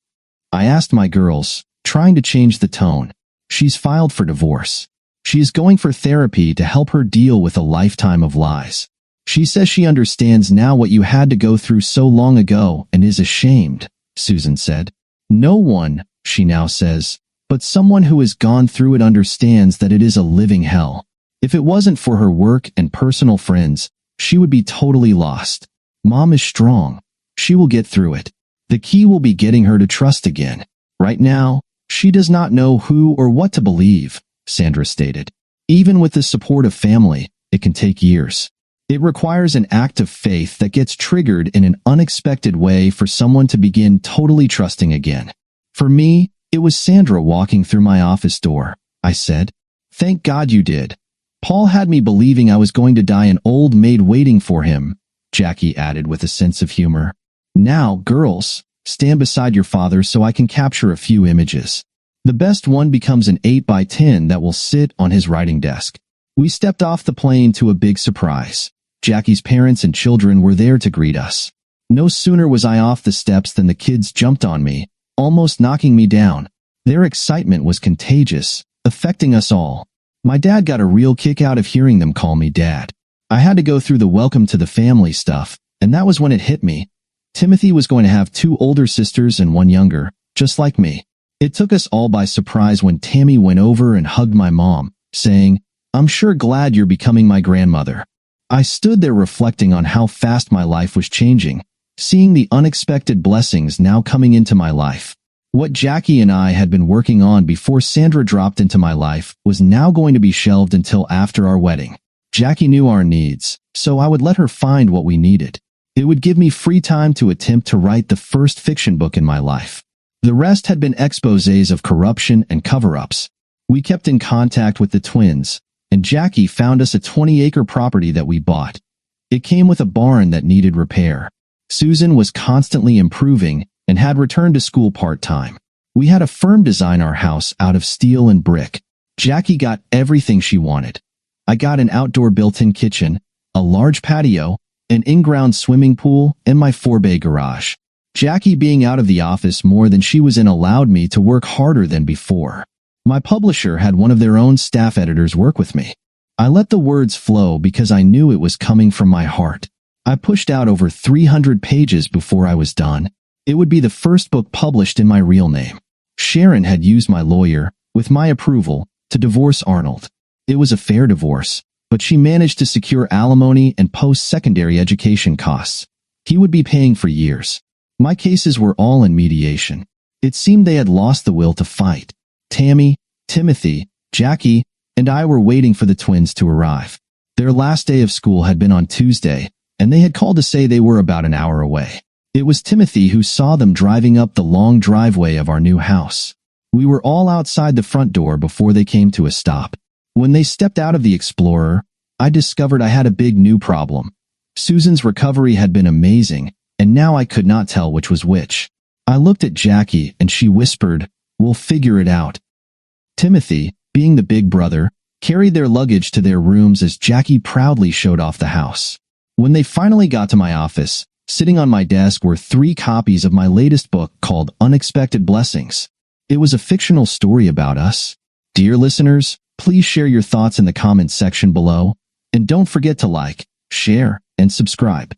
I asked my girls, trying to change the tone. "She's filed for divorce. She is going for therapy to help her deal with a lifetime of lies. She says she understands now what you had to go through so long ago and is ashamed," Susan said. "No one," she now says, "but someone who has gone through it understands that it is a living hell. If it wasn't for her work and personal friends, she would be totally lost. Mom is strong. She will get through it. The key will be getting her to trust again. Right now, she does not know who or what to believe," Sandra stated. "Even with the support of family, it can take years. It requires an act of faith that gets triggered in an unexpected way for someone to begin totally trusting again. For me, it was Sandra walking through my office door," I said. "Thank God you did. Paul had me believing I was going to die an old maid waiting for him," Jackie added with a sense of humor. "Now, girls, stand beside your father so I can capture a few images." The best one becomes an 8x10 that will sit on his writing desk. We stepped off the plane to a big surprise. Jackie's parents and children were there to greet us. No sooner was I off the steps than the kids jumped on me, almost knocking me down. Their excitement was contagious, affecting us all. My dad got a real kick out of hearing them call me Dad. I had to go through the welcome to the family stuff, and that was when it hit me. Timothy was going to have 2 older sisters and 1 younger, just like me. It took us all by surprise when Tammy went over and hugged my mom, saying, I'm sure glad you're becoming my grandmother." I stood there reflecting on how fast my life was changing, seeing the unexpected blessings now coming into my life. What Jackie and I had been working on before Sandra dropped into my life was now going to be shelved until after our wedding. Jackie knew our needs, so I would let her find what we needed. It would give me free time to attempt to write the first fiction book in my life. The rest had been exposés of corruption and cover-ups. We kept in contact with the twins, and Jackie found us a 20-acre property that we bought. It came with a barn that needed repair. Susan was constantly improving and had returned to school part-time. We had a firm design our house out of steel and brick. Jackie got everything she wanted. I got an outdoor built-in kitchen, a large patio, an in-ground swimming pool, and my 4-bay garage. Jackie being out of the office more than she was in allowed me to work harder than before. My publisher had one of their own staff editors work with me. I let the words flow because I knew it was coming from my heart. I pushed out over 300 pages before I was done. It would be the first book published in my real name. Sharon had used my lawyer, with my approval, to divorce Arnold. It was a fair divorce, but she managed to secure alimony and post-secondary education costs. He would be paying for years. My cases were all in mediation. It seemed they had lost the will to fight. Tammy, Timothy, Jackie, and I were waiting for the twins to arrive. Their last day of school had been on Tuesday, and they had called to say they were about an hour away. It was Timothy who saw them driving up the long driveway of our new house. We were all outside the front door before they came to a stop. When they stepped out of the Explorer, I discovered I had a big new problem. Susan's recovery had been amazing, and now I could not tell which was which. I looked at Jackie and she whispered, "We'll figure it out." Timothy, being the big brother, carried their luggage to their rooms as Jackie proudly showed off the house. When they finally got to my office, sitting on my desk were 3 copies of my latest book called Unexpected Blessings. It was a fictional story about us. Dear listeners, please share your thoughts in the comments section below, and don't forget to like, share, and subscribe.